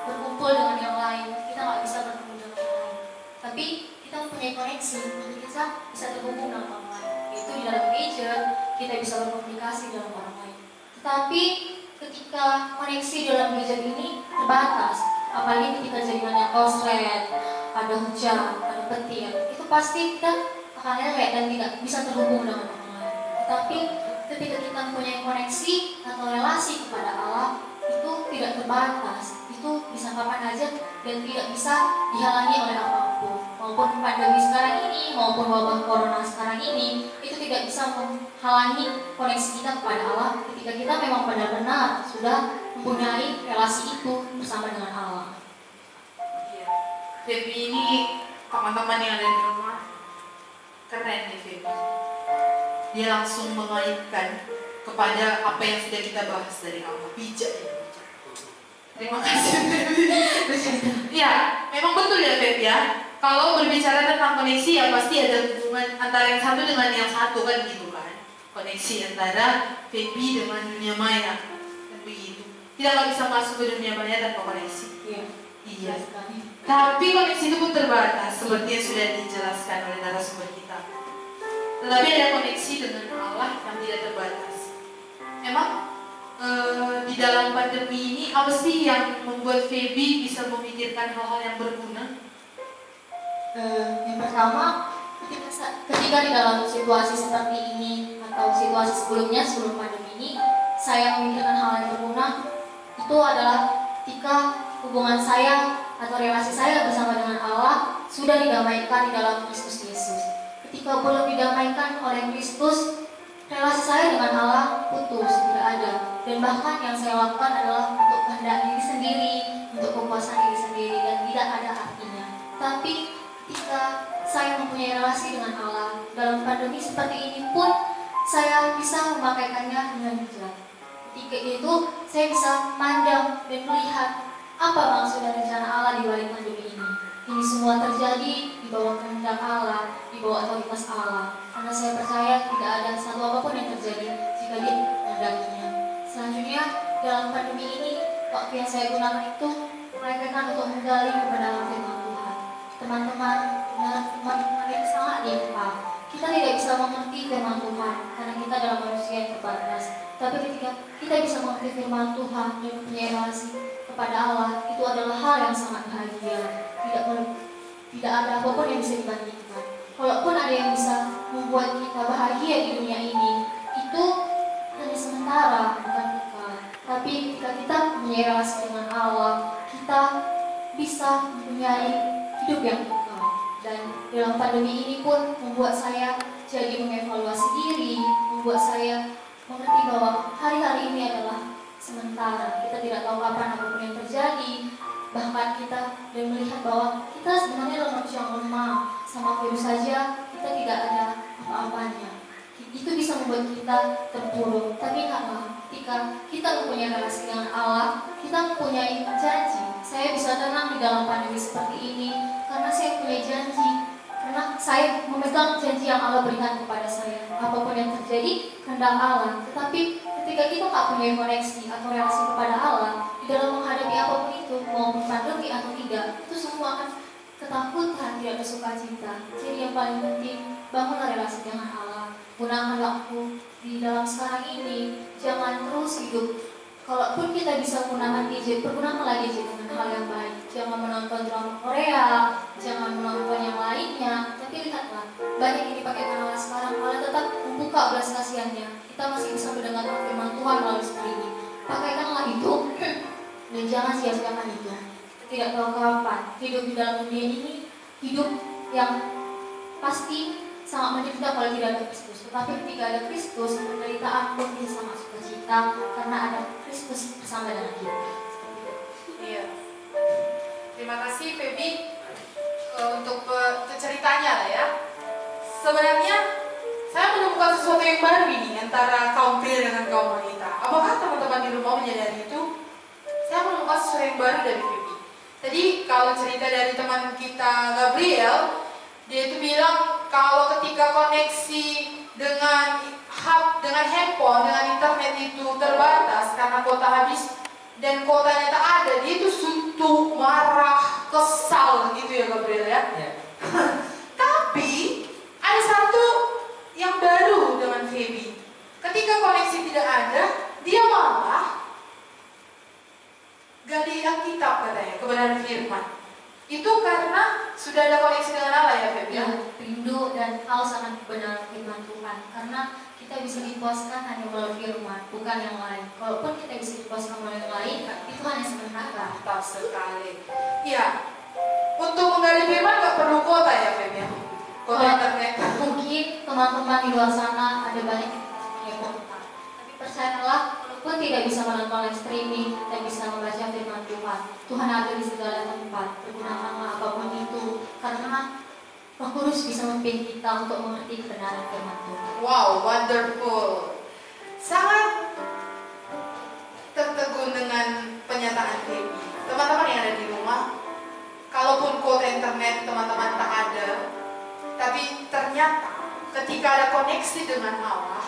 berkumpul dengan yang lain, kita nggak bisa bertemu dengan yang lain. Tapi kita mempunyai koneksi, jadi kita bisa terhubung dengan orang lain. Yaitu di dalam gadget kita bisa berkomunikasi dengan orang lain. Tetapi ketika koneksi dalam gadget ini terbatas, apalagi ketika jaringannya korslet, ada hujan, ada petir, itu pasti kita akan lewat dan tidak bisa terhubung dengan orang lain. Tetapi ketika kita mempunyai koneksi atau relasi kepada Allah, itu tidak terbatas, itu bisa kapan aja dan tidak bisa dihalangi oleh apapun. Maupun pandemi sekarang ini, maupun wabah corona sekarang ini, itu tidak bisa menghalangi koneksi kita kepada Allah ketika kita memang benar-benar sudah mempunyai relasi itu bersama dengan Allah. Feby ini teman-teman yang ada di rumah keren nih Feby. Dia langsung mengaitkan kepada apa yang sudah kita bahas dari awal. Bijak ya. Terima kasih Feby. Ya, memang betul ya Feby ya. Kalau berbicara tentang koneksi ya pasti ada hubungan antara yang satu dengan yang satu kan gitu kan. Koneksi antara Feby dengan dunia maya kan begitu. Kita nggak bisa masuk ke dunia maya tanpa koneksi. Iya. Tapi koneksi itu pun terbatas seperti yang sudah dijelaskan oleh narasumber kita. Tetapi ada koneksi dengan Allah yang tidak terbatas. Memang di dalam pandemi ini apa sih yang membuat Feby bisa memikirkan hal-hal yang berguna? Yang pertama, ketika di dalam situasi seperti ini atau situasi sebelumnya sebelum pandemi ini, saya memikirkan hal yang berguna itu adalah ketika hubungan saya atau relasi saya bersama dengan Allah sudah didamaikan di dalam Kristus Yesus. Ketika belum didamaikan oleh Kristus, relasi saya dengan Allah putus, tidak ada. Dan Dan bahkan yang saya lakukan adalah untuk kehendak diri sendiri, untuk kepuasan diri sendiri, dan tidak ada artinya. Tapi ketika saya mempunyai relasi dengan Allah dalam pandemi seperti ini pun, saya bisa memakaikannya dengan bijak. Ketika itu saya bisa memandang dan melihat apa maksud dan rencana Allah di balik pandemi ini. Ini semua terjadi di bawah kehendak Allah, di bawah otoritas Allah. Karena saya percaya tidak ada satu apapun yang terjadi jika Dia menghendakinya. Selanjutnya, dalam pandemi ini, waktu yang saya gunakan itu mereka untuk menggali kebenaran firman Tuhan. Teman-teman, benar firman Tuhan yang sangat limpah. Kita tidak bisa mengerti firman Tuhan karena kita adalah manusia yang terbatas. Tapi ketika kita bisa mengerti firman Tuhan dan mempunyai relasi kepada Allah, itu adalah hal yang sangat bahagia. Tidak ada apapun yang bisa dibandingkan. Walaupun ada yang bisa membuat kita bahagia di dunia ini, itu hanya sementara, bukan kekal. Tapi ketika kita mempunyai relasi dengan Allah, kita bisa mempunyai hidup yang kekal. Dan dalam pandemi ini pun membuat saya jadi mengevaluasi diri, membuat saya mengerti bahwa hari-hari ini adalah sementara. Kita tidak tahu kapan apapun yang terjadi. Bahkan kita dan melihat bahwa kita sebenarnya adalah manusia yang lemah. Sama virus saja kita tidak ada apa-apanya. Itu bisa membuat kita terpuruk. Tapi ingatlah, ketika kita mempunyai relasi dengan Allah, kita mempunyai janji. Saya bisa tenang di dalam pandemi seperti ini karena saya punya janji. Karena saya memegang janji yang Allah berikan kepada saya. Apapun yang terjadi, kehendak Allah. Tetapi ketika kita tak punya koneksi atau relasi kepada Allah, di dalam menghadapi apapun itu, mau pandemi atau tidak, itu semua akan ketakutan, tidak ada sukacita. Jadi yang paling penting, bangunlah relasi dengan Allah. Gunakan waktu di dalam sekarang ini, jangan terus hidup. Kalaupun kita bisa menggunakan gadget, pergunakanlah gadget dengan hal yang baik. Jangan menonton drama Korea, jangan menonton yang lainnya. Tapi lihatlah, banyak yang dipakai Allah sekarang. Allah tetap membuka belas kasihannya. Kita masih bisa mendengarkan firman Tuhan melalui streaming. Pakaikanlah itu dan jangan sia-siakan itu. Tidak tahu kapan hidup di dalam dunia ini, hidup yang pasti sangat menderita kalau tidak ada Kristus. Tetapi ketika ada Kristus, penderitaan pun bisa sangat sukacita karena ada Kristus bersama dengan kita. Iya. Terima kasih Feby untuk ceritanya lah ya. Sebenarnya saya menemukan sesuatu yang baru ini antara kaum pria dengan kaum wanita. Apakah teman-teman di rumah menyadari itu? Saya menemukan sesuatu yang baru dari Feby. Tadi kalau cerita dari teman kita Gabriel, dia itu bilang kalau ketika koneksi dengan handphone, dengan internet itu terbatas karena kuota habis dan kuotanya tak ada, dia itu suntuk, marah, kesal gitu ya Gabriel ya. Tapi ada satu yang baru dengan Feby. Ketika koneksi tidak ada, dia malah gali Alkitab katanya, kebenaran firman. Itu karena sudah ada koneksi dengan Allah ya Feby? Ya, rindu dan haus akan kebenaran firman Tuhan. Karena kita bisa dipuaskan hanya melalui firman, bukan yang lain. Kalaupun kita bisa dipuaskan melalui yang lain, itu hanya sementara. Mantap sekali. Iya. Untuk menggali firman nggak perlu kuota ya Feby? Kuota internet. Mungkin teman-teman di luar sana ada banyak yang punya kuota. Tapi percayalah, walaupun tidak bisa menonton live streaming dan bisa membaca firman Tuhan, Tuhan ada di segala tempat. Pergunakanlah apapun itu, karena Roh Kudus bisa memimpin kita untuk mengerti kebenaran firman Tuhan. Wow, wonderful. Sangat tertegun dengan pernyataan Feby. Teman-teman yang ada di rumah, kalaupun kuota internet teman-teman tak ada, tapi ternyata ketika ada koneksi dengan Allah,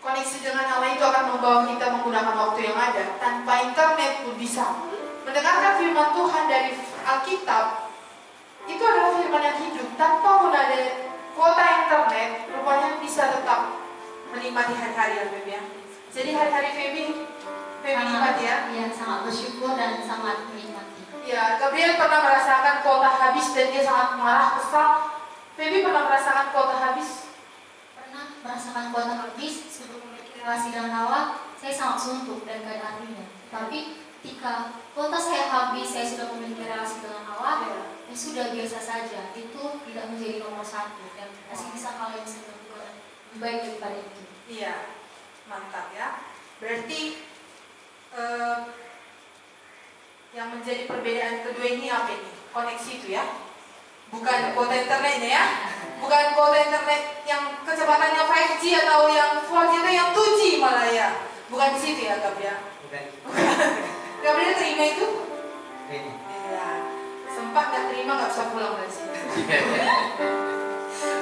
koneksi dengan Allah itu akan membawa kita menggunakan waktu yang ada. Tanpa internet pun bisa mendengarkan firman Tuhan dari Alkitab. Itu adalah firman yang hidup. Tanpa pun ada kuota internet, rupanya bisa tetap menikmati hari-hari ya Feby ya. Jadi hari-hari Feby nikmati ya. Iya, sangat bersyukur dan sangat menikmati. Ya, Gabriel pernah merasakan kuota habis dan dia sangat marah, kesal. Feby pernah merasakan kuota habis? Pernah merasakan kuota habis sebelum memiliki relasi dengan Allah, saya sangat suntuk dan gak ada artinya. Tapi ketika kuota saya habis, saya sudah memiliki relasi dengan Allah, ya sudah biasa saja. Itu tidak menjadi nomor satu dan masih bisa hal yang bisa dilakukan lebih baik daripada itu. Iya, mantap ya. Berarti yang menjadi perbedaan kedua ini apa ini? Koneksi itu ya, bukan kuota internetnya ya, bukan kuota internet yang kecepatannya 5G atau yang 4G atau yang 2G malah ya, bukan di situ ya Gabriel. Bukan. Gabriel terima itu? Ini. Iya, sempat nggak terima nggak bisa pulang dari sini.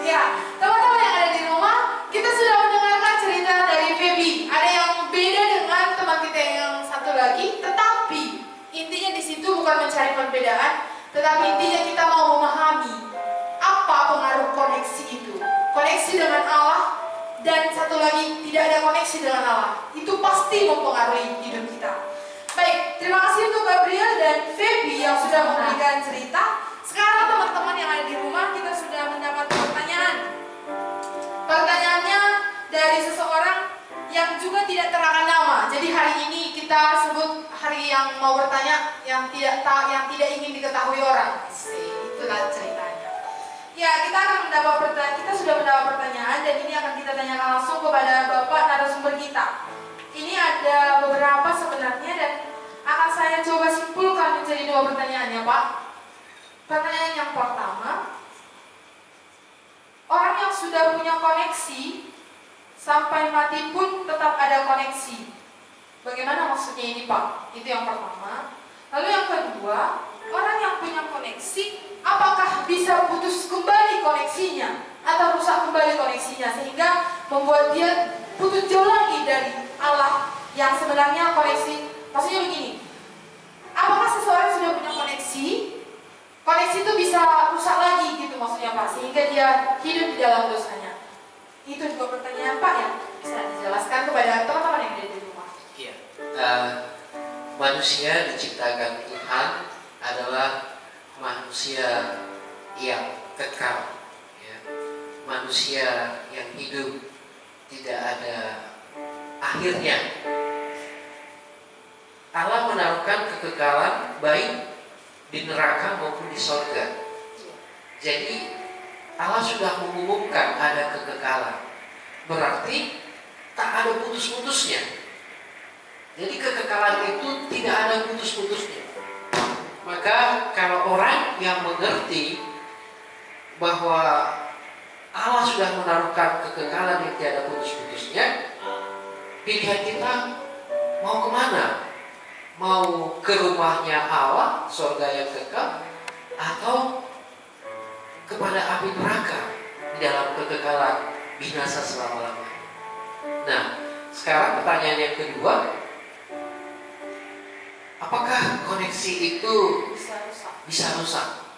Ya, teman-teman yang ada di rumah, kita sudah mendengarkan cerita dari Feby. Ada yang beda dengan teman kita yang satu lagi, tetapi intinya di situ bukan mencari perbedaan, tetapi intinya kita mau memahami apa pengaruh koneksi itu. Koneksi dengan Allah dan satu lagi tidak ada koneksi dengan Allah. Itu pasti mempengaruhi hidup kita. Baik, terima kasih untuk Gabriel dan Feby yang sudah memberikan cerita. Sekarang teman-teman yang ada di rumah, kita sudah mendapat pertanyaan. Pertanyaannya dari seseorang yang juga tidak terangkan nama. Jadi hari ini kita sebut hari yang mau bertanya yang tidak ingin diketahui orang. Itulah ceritanya. Ya, kita akan mendapat pertanyaan. Kita sudah mendapat pertanyaan dan ini akan kita tanyakan langsung kepada Bapak narasumber kita. Ini ada beberapa sebenarnya dan akan saya coba simpulkan menjadi 2 pertanyaan ya Pak. Pertanyaan yang pertama, orang yang sudah punya koneksi sampai mati pun tetap ada koneksi. Bagaimana maksudnya ini Pak? Itu yang pertama. Lalu yang kedua, orang yang punya koneksi apakah bisa putus kembali koneksinya atau rusak kembali koneksinya sehingga membuat dia putus jauh lagi dari Allah yang sebenarnya koneksi. Maksudnya begini, apakah seseorang sudah punya koneksi itu bisa rusak lagi gitu maksudnya Pak, sehingga dia hidup di dalam dosanya. Itu juga pertanyaan Pak yang bisa dijelaskan kepada teman-teman yang ada di rumah. Iya. Manusia diciptakan Tuhan adalah manusia yang kekal, ya. Manusia yang hidup tidak ada akhirnya. Allah menaruhkan kekekalan baik di neraka maupun di sorga. Jadi Allah sudah mengumumkan ada kekekalan, berarti tak ada putus-putusnya. Jadi kekekalan itu tidak ada putus-putusnya. Maka kalau orang yang mengerti bahwa Allah sudah menaruhkan kekekalan yang tiada putus-putusnya, pilihan kita mau kemana? Mau ke rumahnya Allah, surga yang kekal, atau kepada api neraka di dalam kekekalan binasa selama-lamanya. Nah, sekarang pertanyaan yang kedua, apakah koneksi itu bisa rusak?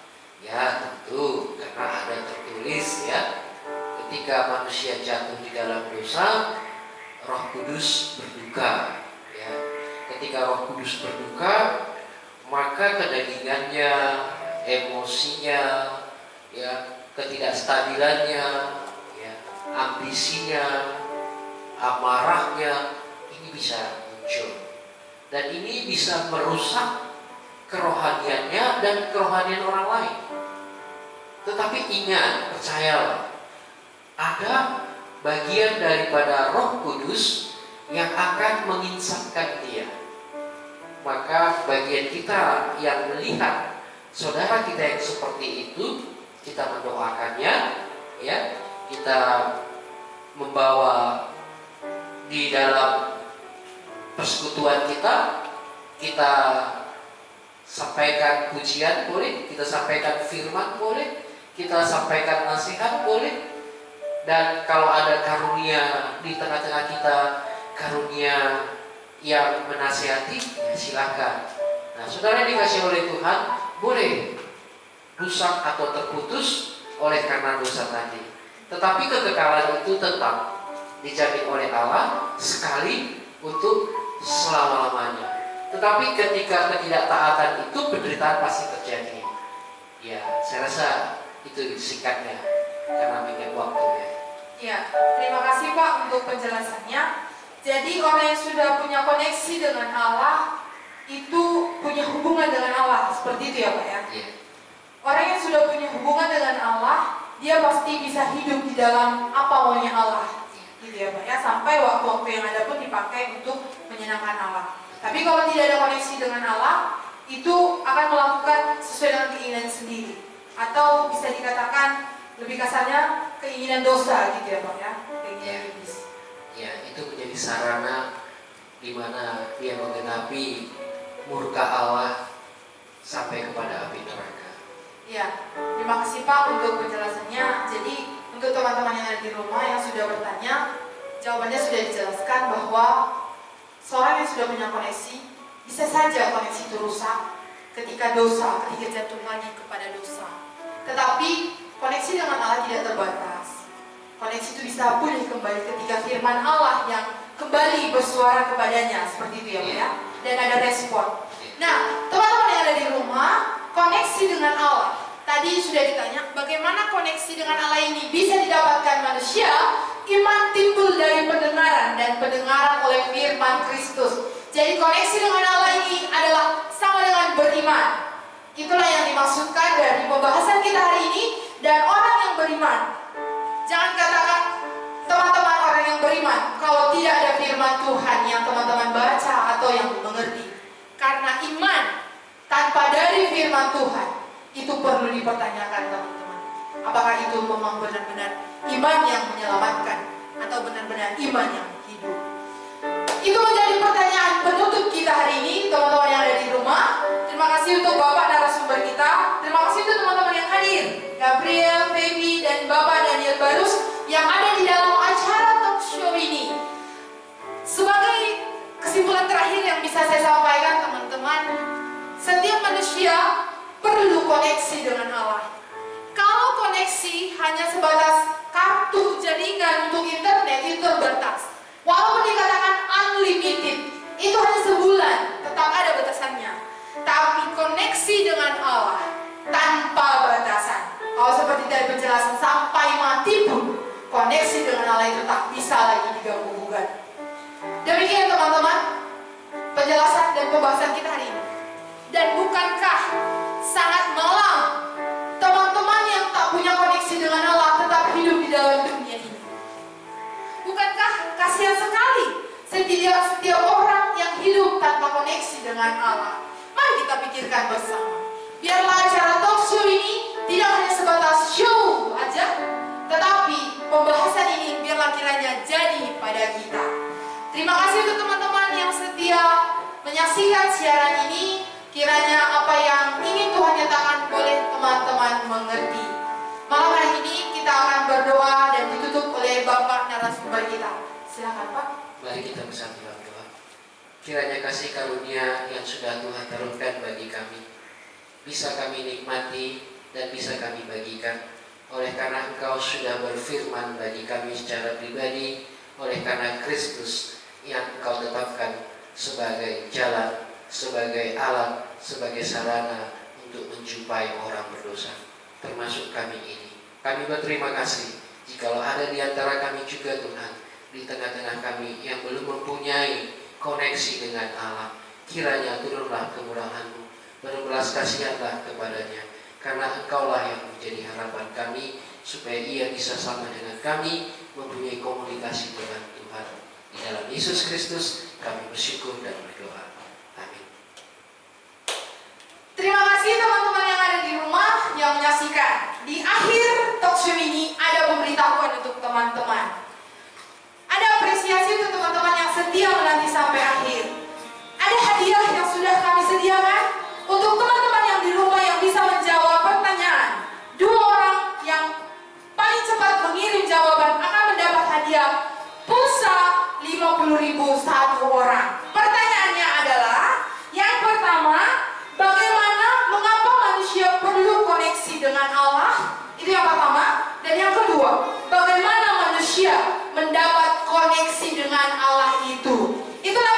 Ya tentu, karena ada tertulis ya, ketika manusia jatuh di dalam dosa, Roh Kudus berduka. Ya, ketika Roh Kudus berduka, maka kedagingannya, emosinya, ya, ketidakstabilannya, ya, ambisinya, amarahnya, ini bisa muncul. Dan ini bisa merusak kerohaniannya dan kerohanian orang lain. Tetapi ingat, percayalah, ada bagian daripada Roh Kudus yang akan menginsafkan dia. Maka bagian kita yang melihat saudara kita yang seperti itu, kita mendoakannya, ya, kita membawa di dalam persekutuan kita sampaikan pujian boleh, kita sampaikan firman boleh, kita sampaikan nasihat boleh, dan kalau ada karunia di tengah-tengah kita, karunia yang menasihati, ya silakan. Nah, saudara dikasih oleh Tuhan, boleh rusak atau terputus oleh karena dosa tadi. Tetapi kekekalan itu tetap dijamin oleh Allah sekali untuk selama-lamanya. Tetapi ketika ketidaktaatan itu, penderitaan pasti terjadi. Ya, saya rasa itu singkatnya karena mengingat waktu. Ya, terima kasih Pak untuk penjelasannya. Jadi orang yang sudah punya koneksi dengan Allah itu punya hubungan dengan Allah, seperti itu ya Pak ya? Iya. Orang yang sudah punya hubungan dengan Allah, dia pasti bisa hidup di dalam apa maunya Allah, gitu ya Pak ya, sampai waktu-waktu yang ada pun dipakai untuk menyenangkan Allah. Tapi kalau tidak ada koneksi dengan Allah, itu akan melakukan sesuai dengan keinginan sendiri, atau bisa dikatakan lebih kasarnya keinginan dosa gitu ya Pak ya, keinginan iblis. Ya, itu menjadi sarana di mana dia menggenapi murka Allah sampai kepada api neraka. Ya, terima kasih Pak untuk penjelasannya. Jadi untuk teman-teman yang ada di rumah yang sudah bertanya, jawabannya sudah dijelaskan bahwa seorang yang sudah punya koneksi, bisa saja koneksi itu rusak ketika dosa, ketika jatuh lagi kepada dosa. Tetapi koneksi dengan Allah tidak terbatas. Koneksi itu bisa pulih kembali ketika firman Allah yang kembali bersuara kepadanya, seperti itu ya Pak ya. Dan ada respon. Nah, teman-teman yang ada di rumah, koneksi dengan Allah. Tadi sudah ditanya, bagaimana koneksi dengan Allah ini bisa didapatkan manusia? Iman timbul dari pendengaran, dan pendengaran oleh firman Kristus. Jadi koneksi dengan Allah ini adalah sama dengan beriman. Itulah yang dimaksudkan dari pembahasan kita hari ini. Dan orang yang beriman, jangan katakan teman-teman orang yang beriman kalau tidak ada firman Tuhan yang teman-teman baca atau yang mengerti. Karena iman tanpa dari firman Tuhan itu perlu dipertanyakan teman-teman. Apakah itu memang benar-benar iman yang menyelamatkan atau benar-benar iman yang hidup? Itu menjadi pertanyaan penutup kita hari ini, teman-teman yang ada di rumah. Terima kasih untuk Bapak narasumber kita. Terima kasih untuk teman-teman yang hadir, Gabriel, Feby, dan Bapak Daniel Barus yang ada di dalam acara talk show ini. Sebagai kesimpulan terakhir yang bisa saya sampaikan teman-teman, setiap manusia perlu koneksi dengan Allah. Kalau koneksi hanya sebatas kartu jaringan untuk internet, itu terbatas. Walaupun dikatakan unlimited, itu hanya sebulan, tetap ada batasannya. Tapi koneksi dengan Allah tanpa batasan. Kalau seperti dari penjelasan sampai mati pun, koneksi dengan Allah itu tak bisa lagi diganggu-gugat. Demikian teman-teman penjelasan dan pembahasan kita hari ini. Dan bukankah sangat malang teman-teman yang tak punya koneksi dengan Allah tetap hidup di dalam dunia ini? Bukankah kasihan sekali setiap orang yang hidup tanpa koneksi dengan Allah? Mari kita pikirkan bersama. Biarlah acara talk show ini tidak hanya sebatas show aja, tetapi pembahasan ini biarlah kiranya jadi pada kita. Terima kasih untuk teman-teman yang setia menyaksikan siaran ini. Kiranya apa yang ingin Tuhan nyatakan boleh teman-teman mengerti. Malam hari ini kita akan berdoa dan ditutup oleh Bapak narasumber kita. Silakan Pak. Mari kita bersatu dalam doa. Kiranya kasih karunia yang sudah Tuhan turunkan bagi kami bisa kami nikmati dan bisa kami bagikan. Oleh karena Engkau sudah berfirman bagi kami secara pribadi, oleh karena Kristus yang Engkau tetapkan sebagai jalan, sebagai alat, sebagai sarana untuk menjumpai orang berdosa, termasuk kami ini. Kami berterima kasih jikalau ada di antara kami juga Tuhan, di tengah-tengah kami yang belum mempunyai koneksi dengan Allah. Kiranya turunlah kemurahan-Mu, berbelas kasihanlah kepadanya, karena Engkaulah yang menjadi harapan kami, supaya ia bisa sama dengan kami, mempunyai komunikasi dengan Tuhan. Di dalam Yesus Kristus kami bersyukur dan berdoa. Amin. Terima kasih teman-teman yang ada di rumah yang menyaksikan. Di akhir talk show ini ada pemberitahuan untuk teman-teman. Ada apresiasi untuk teman-teman yang setia menanti sampai akhir. Ada hadiah yang sudah kami sediakan untuk teman-teman yang di rumah yang bisa menjawab pertanyaan. 2 orang yang paling cepat mengirim jawaban akan mendapat hadiah pulsa 50.000 satu orang. Pertanyaannya adalah, yang pertama, bagaimana, mengapa manusia perlu koneksi dengan Allah? Itu yang pertama. Dan yang kedua, bagaimana manusia mendapat koneksi dengan Allah itu? Itulah